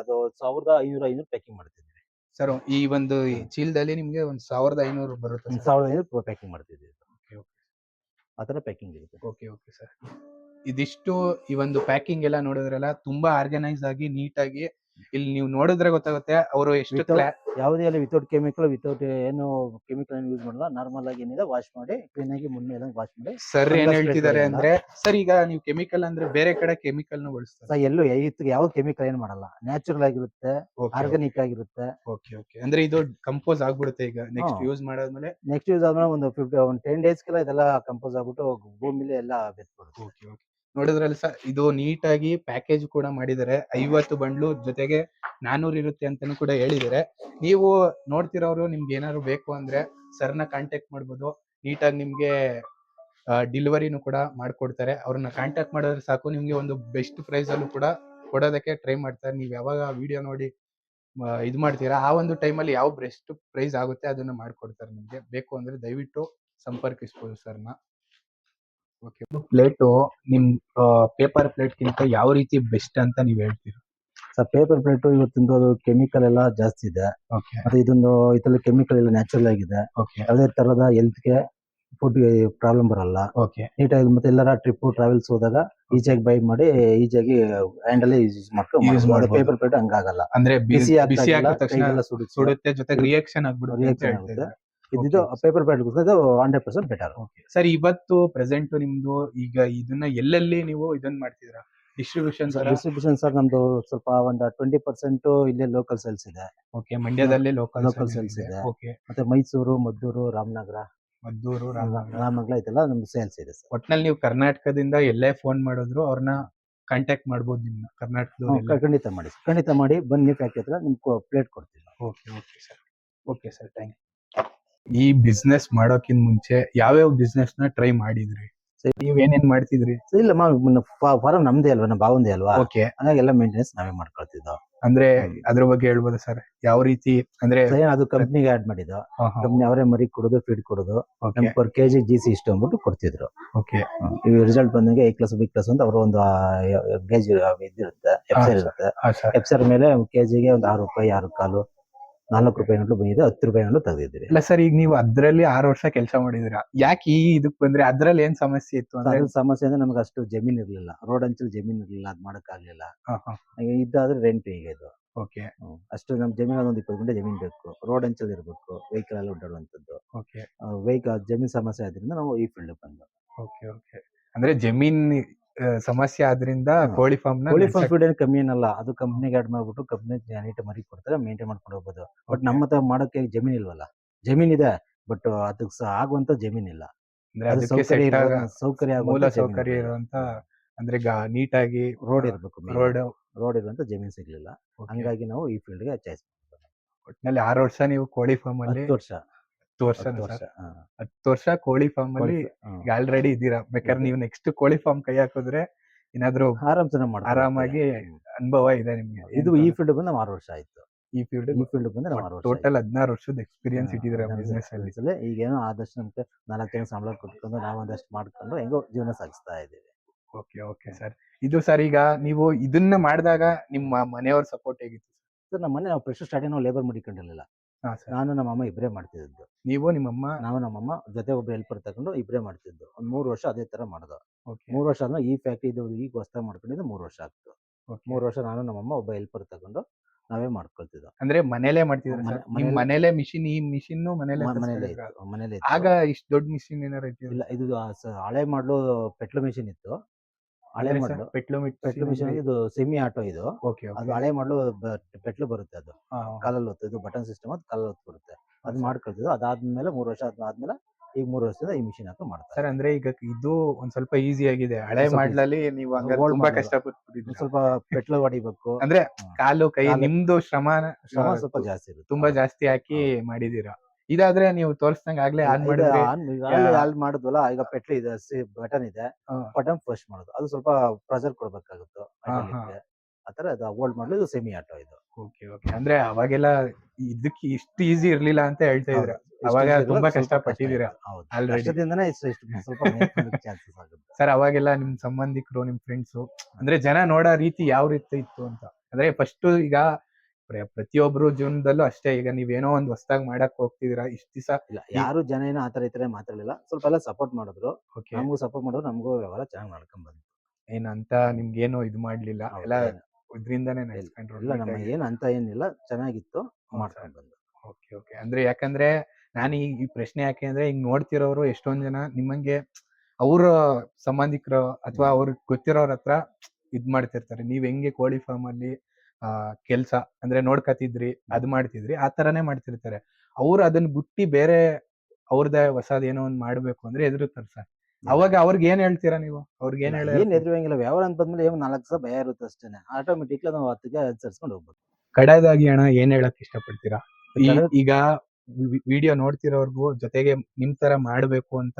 ಅದು 1500 ಪ್ಯಾಕಿಂಗ್ ಮಾಡ್ತಿದ್ದೀವಿ. ಸರ್ ಈ ಒಂದು ಚೀಲದಲ್ಲಿ ನಿಮ್ಗೆ 1500 ಬರುತ್ತೆ ಸರ್. 1500 ಪ್ಯಾಕಿಂಗ್ ಮಾಡ್ತಿದ್ದೀವಿ. ಓಕೆ ಓಕೆ ಆ ತರ ಪ್ಯಾಕಿಂಗ್ ಇರುತ್ತೆ. Okay okay sir. ಇದಿಷ್ಟು ಈ ಒಂದು ಪ್ಯಾಕಿಂಗ್ ಎಲ್ಲ ನೋಡಿದ್ರಲ್ಲ, ತುಂಬಾ ಆರ್ಗನೈಸ್ ಆಗಿ ನೀಟಾಗಿ ಇಲ್ಲಿ ನೀವು ನೋಡಿದ್ರೆ ಗೊತ್ತಾಗುತ್ತೆ ಅವರು ಎಷ್ಟು ಯಾವುದೇ ಅಲ್ಲಿ ವಿತೌಟ್ ಕೆಮಿಕಲ್ ವಿತೌಟ್ ಏನು ಕೆಮಿಕಲ್ ಯೂಸ್ ಮಾಡಲ್ಲ. ನಾರ್ಮಲ್ ಆಗಿ ಏನಿದೆ ವಾಶ್ ಮಾಡಿ ಕ್ಲೀನ್ ಆಗಿ ಮುನ್ನೆ ಎಲ್ಲ ವಾಶ್ ಮಾಡಿ. ಸರ್ ಏನ್ fungus ಹೇಳ್ತಿದ್ದಾರೆ spray ಅಂದ್ರೆ, ಸರ್ ಈಗ ನೀವು ಕೆಮಿಕಲ್ ಅಂದ್ರೆ ಬೇರೆ ಕಡೆ ಕೆಮಿಕಲ್ ನ ಬಳಸ್ತಾರೆ. ಎಲ್ಲೂ ಯಾವ ಕೆಮಿಕಲ್ ಏನ್ ಮಾಡಲ್ಲ. ನ್ಯಾಚುರಲ್ ಆಗಿರುತ್ತೆ, ಆರ್ಗಾನಿಕ್ ಆಗಿರುತ್ತೆ. ಓಕೆ ಓಕೆ ಅಂದ್ರೆ ಇದು ಕಂಪೋಸ್ ಆಗ್ಬಿಡುತ್ತೆ ಈಗ ನೆಕ್ಸ್ಟ್ ಹಾ. ಯೂಸ್ ಮಾಡಾದ್ಮೇಲೆ. ನೆಕ್ಸ್ಟ್ ಯೂಸ್ ಆದ್ಮೇಲೆ ಒಂದು 10 ಡೇಸ್ಗೆಲ್ಲ ಇದೆಲ್ಲ ಕಂಪೋಸ್ ಆಗ್ಬಿಟ್ಟು ಭೂಮಿಲಿ ಎಲ್ಲ ಬೆತ್ಬಿಡುತ್ತೆ. ಓಕೆ ಓಕೆ ನೋಡಿದ್ರಲ್ಲ ಸರ್, ಇದು ನೀಟಾಗಿ ಪ್ಯಾಕೇಜ್ ಕೂಡ ಮಾಡಿದ್ದಾರೆ. 50 ಬಂಡ್ಲು ಜೊತೆಗೆ 400 ಇರುತ್ತೆ ಅಂತಾನು ಕೂಡ ಹೇಳಿದ್ದಾರೆ. ನೀವು ನೋಡ್ತಿರೋರು ನಿಮ್ಗೆ ಏನಾದ್ರು ಬೇಕು ಅಂದ್ರೆ ಸರ್ನ ಕಾಂಟ್ಯಾಕ್ಟ್ ಮಾಡ್ಬೋದು. ನೀಟಾಗಿ ನಿಮ್ಗೆ ಡೆಲಿವರಿನೂ ಕೂಡ ಮಾಡ್ಕೊಡ್ತಾರೆ. ಅವ್ರನ್ನ ಕಾಂಟ್ಯಾಕ್ಟ್ ಮಾಡಿದ್ರೆ ಸಾಕು, ನಿಮ್ಗೆ ಒಂದು ಬೆಸ್ಟ್ ಪ್ರೈಸ್ ಅಲ್ಲೂ ಕೂಡ ಕೊಡೋದಕ್ಕೆ ಟ್ರೈ ಮಾಡ್ತಾರೆ. ನೀವು ಯಾವಾಗ ವಿಡಿಯೋ ನೋಡಿ ಇದು ಮಾಡ್ತೀರಾ ಆ ಒಂದು ಟೈಮಲ್ಲಿ ಯಾವ ಬೆಸ್ಟ್ ಪ್ರೈಸ್ ಆಗುತ್ತೆ ಅದನ್ನ ಮಾಡ್ಕೊಡ್ತಾರೆ. ನಿಮ್ಗೆ ಬೇಕು ಅಂದ್ರೆ ದಯವಿಟ್ಟು ಸಂಪರ್ಕಿಸ್ಬೋದು ಸರ್ನ. ಓಕೆ ಪ್ಲೇಟು ನಿಮ್ ಪೇಪರ್ ಪ್ಲೇಟ್ಗಿಂತ ಯಾವ ರೀತಿ ಬೆಸ್ಟ್ ಅಂತ ನೀವ್ ಹೇಳ್ತೀರಾ? ಸರ್ ಪೇಪರ್ ಪ್ಲೇಟ್ ಇವತ್ತಿಂದು ಅದು ಕೆಮಿಕಲ್ ಎಲ್ಲ ಜಾಸ್ತಿ ಇದೆ. ಓಕೆ ಮತ್ತೆ ಇದೊಂದು ಇದರಲ್ಲಿ ಕೆಮಿಕಲ್ ಎಲ್ಲ ನ್ಯಾಚುರಲ್ ಆಗಿದೆ. ಓಕೆ ಯಾವುದೇ ತರದ ಹೆಲ್ತ್ಗೆ ಫುಡ್ ಪ್ರಾಬ್ಲಮ್ ಬರಲ್ಲ. ಓಕೆ ನೀಟಾಗಿ ಮತ್ತೆ ಎಲ್ಲರ ಟ್ರಿಪ್ ಟ್ರಾವೆಲ್ಸ್ ಹೋದಾಗ ಈಜಿಯಾಗಿ ಬೈ ಮಾಡಿ ಈಜಿಯಾಗಿ ಹ್ಯಾಂಡಲ್ ಯೂಸ್ Use ಮಾಡ್ಕೊಂಡು ಮಾಡ್ಬೋದು. ಪೇಪರ್ ಪ್ಲೇಟ್ ಹಂಗಾಗಲ್ಲ. ಅಂದ್ರೆ ಬಿಸಿ ಬಿಸಿ ಆಗ್ತಾ ಹಾಕಿದ ತಕ್ಷಣ ಕೈಗೆಲ್ಲ ಸುಡುತ್ತೆ. ಸುಡುತ್ತೆ, ಜೊತೆಗೆ ರಿಯಾಕ್ಷನ್ ಆಗ್ಬಿಡುತ್ತೆ ಅಂತ Reaction ಹೇಳ್ತಾ ಇದ್ದಾರೆ. ಇದು Okay. ಪೇಪರ್ ಪ್ಲೇಟ್ ಇದು 100% ಬೆಟರ್. ಸರ್ ಇವತ್ತು ಪ್ರೆಸೆಂಟ್ ನಿಮ್ದು ಈಗ ಇದನ್ನ ಎಲ್ಲೆಲ್ಲಿ ನೀವು ಇದನ್ನ ಮಾಡ್ತಿದ್ದೀರಾ ಡಿಸ್ಟ್ರಿಬ್ಯೂಷನ್? ಡಿಸ್ಟ್ರಿಬ್ಯೂಷನ್ ಸರ್ ನಮ್ದು ಸ್ವಲ್ಪ ಒಂದು 20% ಇಲ್ಲೇ ಲೋಕಲ್ ಸೇಲ್ಸ್ ಇದೆ. ಓಕೆ ಮಂಡ್ಯದಲ್ಲೇ ಲೋಕಲ್ Local sales ಇದೆ. ಓಕೆ ಮತ್ತೆ ಮೈಸೂರು, ಮದ್ದೂರು, ರಾಮನಗರ, ಮದ್ದೂರು, ರಾಮನಗರ ಇದೆಲ್ಲ ನಮ್ದು ಸೇಲ್ಸ್ ಇದೆ ಸರ್. ಒಟ್ನಲ್ಲಿ ನೀವು ಕರ್ನಾಟಕದಿಂದ ಎಲ್ಲೇ ಫೋನ್ ಮಾಡಿದ್ರು ಅವ್ರನ್ನ ಕಾಂಟ್ಯಾಕ್ಟ್ ಮಾಡ್ಬೋದು ನಿಮ್ನ ಕರ್ನಾಟಕದವ್ರು. ಖಂಡಿತ ಮಾಡಿ ಬನ್ನಿ ಫ್ಯಾಕ್ಟ್ರಿ ಹತ್ರ ನಿಮ್ಗೆ ಪ್ಲೇಟ್ ಕೊಡ್ತೀವಿ. Okay okay sir. Okay sir thank you. ಈ ಬಿಸ್ನೆಸ್ ಮಾಡೋಕ್ಕಿಂತ ಮುಂಚೆ ಯಾವ್ಯಾವ ಬಿಸ್ನೆಸ್ ನ ಟ್ರೈ ಮಾಡಿದ್ರಿ? ನೀವ್ ಏನೇನ್ ಮಾಡ್ತಿದ್ರಿ? ಇಲ್ಲ ಫಾರಂ ನಮ್ದೇ ಅಲ್ವಾ, ನಮ್ಮ ಬಾವಂದೇ ಅಲ್ವಾ, ಓಕೆ ಹಾಗಾಗಿ ಎಲ್ಲ ಮೇಂಟೆನೆನ್ಸ್ ನಾವೇ ಮಾಡ್ಕೊಳ್ತಿದ್ದೋ. ಅಂದ್ರೆ ಅದ್ರ ಬಗ್ಗೆ ಹೇಳ್ಬೋದಾ ಸರ್? ಯಾವ ರೀತಿ ಅಂದ್ರೆ ಅದು ಕಂಪ್ನಿಗೆ ಆಡ್ ಮಾಡಿದ್ದು. ಕಂಪ್ನಿ ಅವರೇ ಮರಿ ಕೊಡೋದು, ಫೀಡ್ ಕೊಡೋದು, ನಮ್ಗೆ ಪರ್ ಕೆಜಿ GC ಇಷ್ಟು ಅಂದ್ಬಿಟ್ಟು ಕೊಡ್ತಿದ್ರು. ಓಕೆ ಈ ರಿಸಲ್ಟ್ ಬಂದಂಗೆ A+B+ ಅಂತ ಅವರು ಒಂದು ಗೇಜ್ ಇದಿರುತ್ತೆ, ಎಫ್ಸರ್ ಇರುತ್ತೆ. ಎಫ್ಸರ್ ಮೇಲೆ ಕೆಜಿಗೆ ಒಂದು 6 ರೂಪಾಯಿ, 6 ಕಾಲು, 4 ರೂಪಾಯಿ ನೋಟ್ಲು ಬಂದಿದೆ, 10 ರೂಪಾಯಿ ನೋಟ್ಲು ತೆಗೆದಿದ್ದೀವಿ. ಇಲ್ಲ ಸರ್, ಈಗ ನೀವು ಅದ್ರಲ್ಲಿ 6 ವರ್ಷ ಕೆಲಸ ಮಾಡಿದಿರಾ, ಯಾಕೆ ಈ ಇದಕ್ ಬಂದ್ರೆ? ಅದ್ರಲ್ಲಿ ಏನ್ ಸಮಸ್ಯೆ ಇತ್ತು ಅಂದ್ರೆ? ಸಮಸ್ಯೆ ಅಂದ್ರೆ ನಮ್ಗೆ ಅಷ್ಟು ಜಮೀನ್ ಇರ್ಲಿಲ್ಲ, ರೋಡ್ ಅಂಚಲ್ಲಿ ಜಮೀನ್ ಇರ್ಲಿಲ್ಲ, ಅದ್ ಮಾಡಕ್ ಆಗ್ಲಿಲ್ಲ. ಇದ್ದಾದ್ರೆ ರೆಂಟ್ ಈಗ ಇದು. ಓಕೆ ಅಷ್ಟು ನಮ್ ಜಮೀನ್ ಒಂದು 20 ಗುಂಟೆ ಜಮೀನ್ ಬೇಕು, ರೋಡ್ ಅಂಚಲ್ಲಿ ಇರ್ಬೇಕು, ವೆಹಿಕಲ್ ಎಲ್ಲ ಓಡಾಡುವಂತದ್ದು. ಓಕೆ ವೆಹಿಕಲ್ ಜಮೀನ್ ಸಮಸ್ಯೆ ಆದ್ರಿಂದ ನಾವು ಈ ಫೀಲ್ಡ್ ಬಂದು. ಓಕೆ ಓಕೆ ಅಂದ್ರೆ ಜಮೀನ್ ಸಮಸ್ಯೆ ಆದ್ರಿಂದ ಕೋಳಿ ಫಾರ್ಮ್ ಫೀಡ್ ಏನು ಕಮ್ಮಿ ಏನಲ್ಲ, ಅದು ಕಂಪ್ನಿಗೆ ಆಡ್ ಮಾಡ್ಬಿಟ್ಟು ಕಂಪ್ನಿ ನೀಟ್ ಮರಿ ಕೊಡ್ತಾರೆ, ಮೇಂಟೈನ್ ಮಾಡ್ಕೊಂಡು ಹೋಗ್ಬೋದು. ಬಟ್ ನಮ್ಮ ಹತ್ರ ಮಾಡೋಕೆ ಜಮೀನ್ ಇಲ್ವಲ್ಲ. ಜಮೀನ್ ಇದೆ ಬಟ್ ಅದಕ್ಕೆ ಆಗುವಂತ ಜಮೀನ್ ಇಲ್ಲ. ಸೌಕರ್ಯ ಮೂಲ ಸೌಕರ್ಯ ಇರುವಂತ ಅಂದ್ರೆ ನೀಟಾಗಿ ರೋಡ್ ಇರ್ಬೇಕು, ರೋಡ್ ಇರುವಂತ ಜಮೀನ್ ಸಿಗ್ಲಿಲ್ಲ. ಹಂಗಾಗಿ ನಾವು ಈ ಫೀಲ್ಡ್ ಗೆ ಚಾಯ್ಸ್ ಮಾಡಿದ್ವಿ. ಒಟ್ಟಿನಲ್ಲಿ 6 ವರ್ಷ ನೀವು ಕೋಳಿ ಫಾರ್ಮ್ ಅಲ್ಲಿ 10 ವರ್ಷ 10 ವರ್ಷ ಕೋಳಿ ಫಾರ್ಮ್ ಅಲ್ಲಿ ಆಲ್ರೆಡಿ ಇದ್ದೀರಾ. ಬೇಕಾದ್ರೆ ನೀವು ನೆಕ್ಸ್ಟ್ ಕೋಳಿ ಫಾರ್ಮ್ ಕೈ ಹಾಕಿದ್ರೆ ಏನಾದ್ರು ಆರಾಮಾಗಿ ಅನುಭವ ಇದೆ ನಿಮ್ಗೆ. ಇದು ಈ ಫೀಲ್ಡ್ ಬಂದು 6 ವರ್ಷ ಆಯ್ತು. ಈ ಫೀಲ್ಡ್ ಬಂದು 6 ವರ್ಷ ಟೋಟಲ್ 16 ವರ್ಷದ ಎಕ್ಸ್ಪೀರಿಯನ್ಸ್ ಇಟ್ಟಿದ್ರೆ ಬಿಸ್ನೆಸ್ ಅಲ್ಲಿ. ಈಗೇನೋ ಆದಷ್ಟು ನಮ್ಗೆ 4 ಜನ ಸಂಬಳ ಕೊಟ್ಕೊಂಡು ನಾವು ಒಂದಷ್ಟು ಮಾಡ್ಕೊಂಡು ಹೆಂಗೋ ಜೀವನ ಸಾಗಿಸ್ತಾ ಇದ್ದೀವಿ. Okay okay sir. ಇದು ಸರ್ ಈಗ ನೀವು ಇದನ್ನ ಮಾಡಿದಾಗ ನಿಮ್ಮ ಮನೆಯವ್ರ ಸಪೋರ್ಟ್ ಹೇಗಿತ್ತು ಸರ್? ನಮ್ಮ ಮನೆ ನಾವು ಫ್ರೆಶ್ ಸ್ಟಾರ್ಟಿಂಗ್ ನಾವು ಲೇಬರ್ ಮಾಡಿಕೊಂಡಿರಲಿಲ್ಲ. ನಾನು ನಮ್ಮ ಅಮ್ಮ ಇಬ್ಬರೇ ಮಾಡ್ತಿದ್ದು. ನೀವು ನಿಮ್ಮಮ್ಮ? ನಾವು ನಮ್ಮಮ್ಮ ಜೊತೆ ಒಬ್ಬ ಹೆಲ್ಪರ್ ತಗೊಂಡು ಇಬ್ಬರೇ ಮಾಡ್ತಿದ್ದು. ಒಂದು 3 ವರ್ಷ ಅದೇ ತರ ಮಾಡ್ದು. 3 ವರ್ಷ ಆದ್ಮೇಲೆ ಈ ಫ್ಯಾಕ್ಟ್ರಿ ಇದು ಈಗ ಹೊಸದಾಗಿ ಮಾಡ್ಕೊಂಡಿದ್ದು 3 ವರ್ಷ ಆಗ್ತು. 3 ವರ್ಷ ನಾನು ನಮ್ಮಮ್ಮ ಒಬ್ಬ ಹೆಲ್ಪರ್ ತಗೊಂಡು ನಾವೇ ಮಾಡ್ಕೊಳ್ತಿದ್ದೋ. ಅಂದ್ರೆ ಮನೇಲೆ ಮಾಡ್ತಿದ್ರು ನಿಮ್ ಮನೇಲೆ ಮಿಷಿನ್? ಈ ಮಿಷಿನ್ ಮನೇಲೆ ಆಗ ಇಷ್ಟು ದೊಡ್ಡ ಮಿಷಿನ್ ಏನಾರು ಇಲ್ಲ, ಇದು ಹಳೆ ಮಾಡ್ಲು ಪೆಟ್ಲು ಮಿಷಿನ್ ಇತ್ತು. ಹಳೆ ಮಾಡ್ಲು ಪೆಟ್ಲು ಮಿಷಿನ್, ಇದು ಸೆಮಿ ಆಟೋ ಇದು. ಅದು ಹಳೆ ಮಾಡ್ಲು ಪೆಟ್ಲು ಬರುತ್ತೆ, ಅದು ಕಾಲಲ್ಲಿ ಹೊತ್ತು, ಇದು ಬಟನ್ ಸಿಸ್ಟಮ್, ಅದು ಕಾಲಲ್ಲಿ ಹೊತ್ತು ಬರುತ್ತೆ. ಅದು ಮಾಡ್ಕೊಳ್ತಿದ್ದು. ಅದಾದ್ಮೇಲೆ 3 ವರ್ಷ ಆದ್ಮೇಲೆ ಈಗ 3 ವರ್ಷದಿಂದ ಈ ಮಿಷಿನ್ ಹಾಕಿ ಮಾಡ್ತಾರೆ. ಸರ್ ಅಂದ್ರೆ ಈಗ ಇದು ಒಂದ್ ಸ್ವಲ್ಪ ಈಸಿ ಆಗಿದೆ. ಹಳೆ ಮಾಡ್ಲಲ್ಲಿ ನೀವು ತುಂಬಾ ಕಷ್ಟಪಟ್ಟಿದ್ದೀರಿ. ಸ್ವಲ್ಪ ಪೆಟ್ಲು ಹೊಡಿಬೇಕು ಅಂದ್ರೆ ಕಾಲು ಕೈ ನಿಮ್ದು ಶ್ರಮ ಸ್ವಲ್ಪ ಜಾಸ್ತಿ ಇರುತ್ತೆ, ತುಂಬಾ ಜಾಸ್ತಿ ಹಾಕಿ ಮಾಡಿದೀರಾ. ಇದಾದ್ರೆ ನೀವು ತೋರಿಸ್ದಂಗೆ ಆಗ್ಲೇ ಆನ್ ಇದು ಮಾಡಿದ್ರೆ ಈಗಾಗಲೇ ಆಲ್ ಮಾಡಿದ್ವಲ್ಲ, ಈಗ ಪೆಟ್ಲಿ ಇದೆ, ಬಟನ್ ಇದೆ, ಹಾ. ಬಟನ್ ಪುಷ್ ಮಾಡೋದು. ಅದು ಸ್ವಲ್ಪ ಪ್ರೆಷರ್ ಕೊಡ್ಬೇಕಾಗುತ್ತೆ ಹಾ. hydraulic. ಆ ತರ ಅದು ಹೋಲ್ಡ್ ಮಾಡಲು ಇದು ಸೆಮಿ ಆಟೋ ಇದು. Okay okay. ಅಂದ್ರೆ ಅವಾಗೆಲ್ಲ ಇದಕ್ಕೆ ಇಷ್ಟು ಈಸಿ ಇರ್ಲಿಲ್ಲ ಅಂತ ಹೇಳ್ತಾ ಇದ್ರ. ಹೌದು. ಅವಾಗ ಇಷ್ಟು ತುಂಬಾ ಸ್ವಲ್ಪ ಕಷ್ಟ ಕಷ್ಟ ಪಟ್ಟಿದ್ದೀರಾ ಇತ್ತು. ಹೌದು. ಆಲ್ರೆಡಿ. ಕಷ್ಟದಿಂದನೇ ಇಷ್ಟು ಸ್ವಲ್ಪ ಚಾನ್ಸಸ್ ಆಗುತ್ತೆ. ಸರ್ ಅವಾಗೆಲ್ಲ ನಿಮ್ ಸಂಬಂಧಿಕರು ನಿಮ್ ಫ್ರೆಂಡ್ಸು ಅಂದ್ರೆ ಜನ ನೋಡೋ ರೀತಿ ಯಾವ ರೀತಿ ಇತ್ತು ಅಂತ ಅಂದ್ರೆ ಫಸ್ಟ್ ಈಗ ಪ್ರತಿಯೊಬ್ರು ಜೀವನದಲ್ಲೂ ಅಷ್ಟೇ, ಈಗ ನೀವೇನೋ ಒಂದ್ ಹೊಸದಾಗಿ ಮಾಡಕ್ ಹೋಗ್ತಿದೀರಾ ಇಷ್ಟ ದಿವಸ. ಇಲ್ಲ, ಯಾರು ಜನ ಏನೋ ಆತರ ಈ ತರ ಮಾತಾಡಲಿಲ್ಲ. ಸ್ವಲ್ಪ ಎಲ್ಲ ಸಪೋರ್ಟ್ ಮಾಡಿದ್ರು. ಓಕೆ. ನಮಗೂ ಸಪೋರ್ಟ್ ಮಾಡಿದ್ರು, ನಮಗೂ ವ್ಯವಹಾರ ಚೆನ್ನಾಗಿ ನಡ್ಕೊಂಡ್ ಬಂತು. ಏನಂತ ನಿಮ್ಗೇನು ಇದು ಮಾಡ್ಲಿಲ್ಲ, ಎಲ್ಲ ಇದ್ರಿಂದಾನೇ ನಡ್ಸ್ಕೊಂಡ್ರು. ಇಲ್ಲ, ನಮ್ಮ ಏನು ಅಂತ ಏನಿಲ್ಲ, ಚೆನ್ನಾಗಿತ್ತು, ಮಾಡ್ಕೊಂಡ್ ಬಂದು. Okay okay. ಅಂದ್ರೆ ಯಾಕಂದ್ರೆ ನಾನು ಈ ಪ್ರಶ್ನೆ ಯಾಕೆ ಅಂದ್ರೆ ಈಗ ನೋಡ್ತಿರೋರು ಎಷ್ಟೊಂದ್ ಜನ ನಿಮ್ಮಂಗೆ ಅವ್ರ ಸಂಬಂಧಿಕರು ಅಥವಾ ಅವ್ರಿಗೆ ಗೊತ್ತಿರೋರ ಹತ್ರ ಇದ್ ಮಾಡ್ತಿರ್ತಾರೆ. ನೀವ್ ಹೆಂಗೆ ಕೋಳಿ ಫಾರ್ಮ್ ಅಲ್ಲಿ ಕೆಲ್ಸ ಅಂದ್ರೆ ನೋಡ್ಕತಿದ್ರಿ, ಅದ್ ಮಾಡ್ತಿದ್ರಿ, ಆ ತರಾನೇ ಮಾಡ್ತಿರ್ತಾರೆ. ಅವ್ರು ಅದನ್ನ ಬಿಟ್ಟಿ ಬೇರೆ ಅವ್ರದೇ ಹೊಸದ್ ಏನೋ ಒಂದ್ ಮಾಡ್ಬೇಕು ಅಂದ್ರೆ ಎದುರುತ್ತಾರೆ ಸರ್. ಅವಾಗ ಅವ್ರಿಗೆ ಏನ್ ಹೇಳ್ತೀರಾ ನೀವು? ಅವ್ರಿಗೆ ಏನ್ ಏನ್ ಹೇಳ ಎದುರುವಂಗಿಲ್ಲ, ವ್ಯವಹಾರ ಅಂತ ಬಂದ್ಮೇಲೆ ಏನು 4 ದಿವಸ ಭಯ ಇರುತ್ತೆ ಅಷ್ಟೇನೆ. ಆಟೋಮೆಟಿಕ್ಲಿ ನಾವು ಹೊತ್ತಿಗೆ ಅನುಸರಿಸ್ಕೊಂಡು ಹೋಗ್ಬೋದು. ಕಡೆದಾಗಿ ಅಣ್ಣ ಏನ್ ಹೇಳಕ್ ಇಷ್ಟಪಡ್ತೀರಾ? ಕಡೆ- ಈಗ ವಿಡಿಯೋ ನೋಡ್ತಿರೋರ್ಗು ಜೊತೆಗೆ ನಿಮ್ ತರ ಮಾಡ್ಬೇಕು ಅಂತ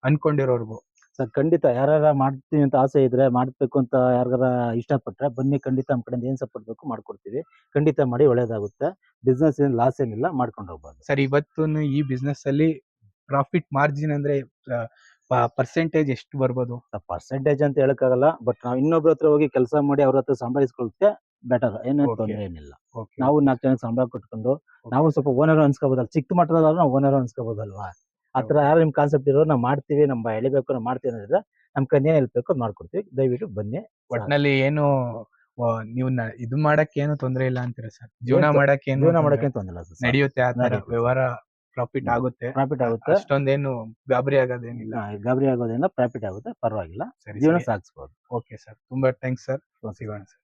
ಅನ್ಕೊಂಡಿರೋರ್ಗು. ಸರ್ ಖಂಡಿತ ಯಾರ ಮಾಡ್ತೀವಿ ಅಂತ ಆಸೆ ಇದ್ರೆ, ಮಾಡ್ಬೇಕು ಅಂತ ಯಾರಿಗಾರ ಇಷ್ಟಪಟ್ರೆ ಬನ್ನಿ, ಖಂಡಿತ ನಮ್ಮ ಕಡೆಯಿಂದ ಏನ್ ಸಪೋರ್ಟ್ ಬೇಕು ಮಾಡ್ಕೊಡ್ತೀವಿ. ಖಂಡಿತ ಮಾಡಿ, ಒಳ್ಳೇದಾಗುತ್ತೆ. ಬಿಸ್ನೆಸ್ ಏನ್ ಲಾಸ್ ಏನಿಲ್ಲ, ಮಾಡ್ಕೊಂಡು ಹೋಗ್ಬೋದು. ಸರ್ ಇವತ್ತು ಈ ಬಿಸ್ನೆಸ್ ಅಲ್ಲಿ ಪ್ರಾಫಿಟ್ ಮಾರ್ಜಿನ್ ಅಂದ್ರೆ ಪರ್ಸೆಂಟೇಜ್ ಎಷ್ಟು ಬರ್ಬೋದು? ಪರ್ಸೆಂಟೇಜ್ ಅಂತ ಹೇಳಕ್ಕಾಗಲ್ಲ, ಬಟ್ ನಾವು ಇನ್ನೊಬ್ರ ಹತ್ರ ಹೋಗಿ ಕೆಲಸ ಮಾಡಿ ಅವ್ರ ಹತ್ರ ಸಂಭಾಳಿಸ್ಕೊಳ್ತೆ ಬೆಟರ್. ಏನು Okay. ತೊಂದರೆ ಏನಿಲ್ಲ. Okay. ನಾವು 4 ಜನ ಸಂಬಳ ಕೊಟ್ಕೊಂಡು ನಾವು ಸ್ವಲ್ಪ ಓನರ್ ಅನ್ಸ್ಕೋಬೋದಲ್ಲ, ಚಿಕ್ಕ ಮಟ್ಟದಲ್ಲ ನಾವು ಓನರ್ ಅನ್ಸ್ಕೋಬೋದಲ್ವಾ? ಆ ತರ ಯಾರು ನಿಮ್ ಕಾನ್ಸೆಪ್ಟ್ ಇರೋ ನಾವು ಮಾಡ್ತೀವಿ, ನಮ್ಮ ಎಳಿಬೇಕು, ನಾವು ಮಾಡ್ತೀವಿ ಅನ್ನೋದ್ರೆ ನಮ್ ಕೈಲಿ ಏನ್ ಹೆಲ್ಪ್ ಬೇಕೋ ಮಾಡ್ಕೊಡ್ತೀವಿ. ದಯವಿಟ್ಟು ಬನ್ನಿ. ಒಟ್ನಲ್ಲಿ ಏನು ನೀವು ಇದು ಮಾಡಕ್ ಏನು ತೊಂದ್ರೆ ಇಲ್ಲ ಅಂತೀರಾ ಸರ್? ಜೀವನ ಏನ್ ಮಾಡಕ್ ಏನು ಜೀವನ ಮಾಡಕ್ಕೆ ತೊಂದ್ರೆ ಇಲ್ಲ ಸರ್. ನಡೆಯುತ್ತೆ, ಆ ತರ ನಡೆಯುತ್ತೆ. ವ್ಯವಹಾರ ಪ್ರಾಫಿಟ್ ಆಗುತ್ತೆ. ಪ್ರಾಫಿಟ್ ಆಗುತ್ತೆ. ಅಷ್ಟೊಂದೇನು ಗಾಬರಿ ಆಗೋದೇನಿಲ್ಲ. ಗಾಬರಿ ಆಗೋದ್ರಿಂದ ಪ್ರಾಫಿಟ್ ಆಗುತ್ತೆ, ಪರವಾಗಿಲ್ಲ. ಸರಿ ಜೀವನ ಸರಿ. ಸಾಗಿಸ್ಬೋದು. ಓಕೆ ಸರ್, ತುಂಬಾ ಥ್ಯಾಂಕ್ಸ್ ಸರ್. ಸಿಗೋಣ ಸರ್.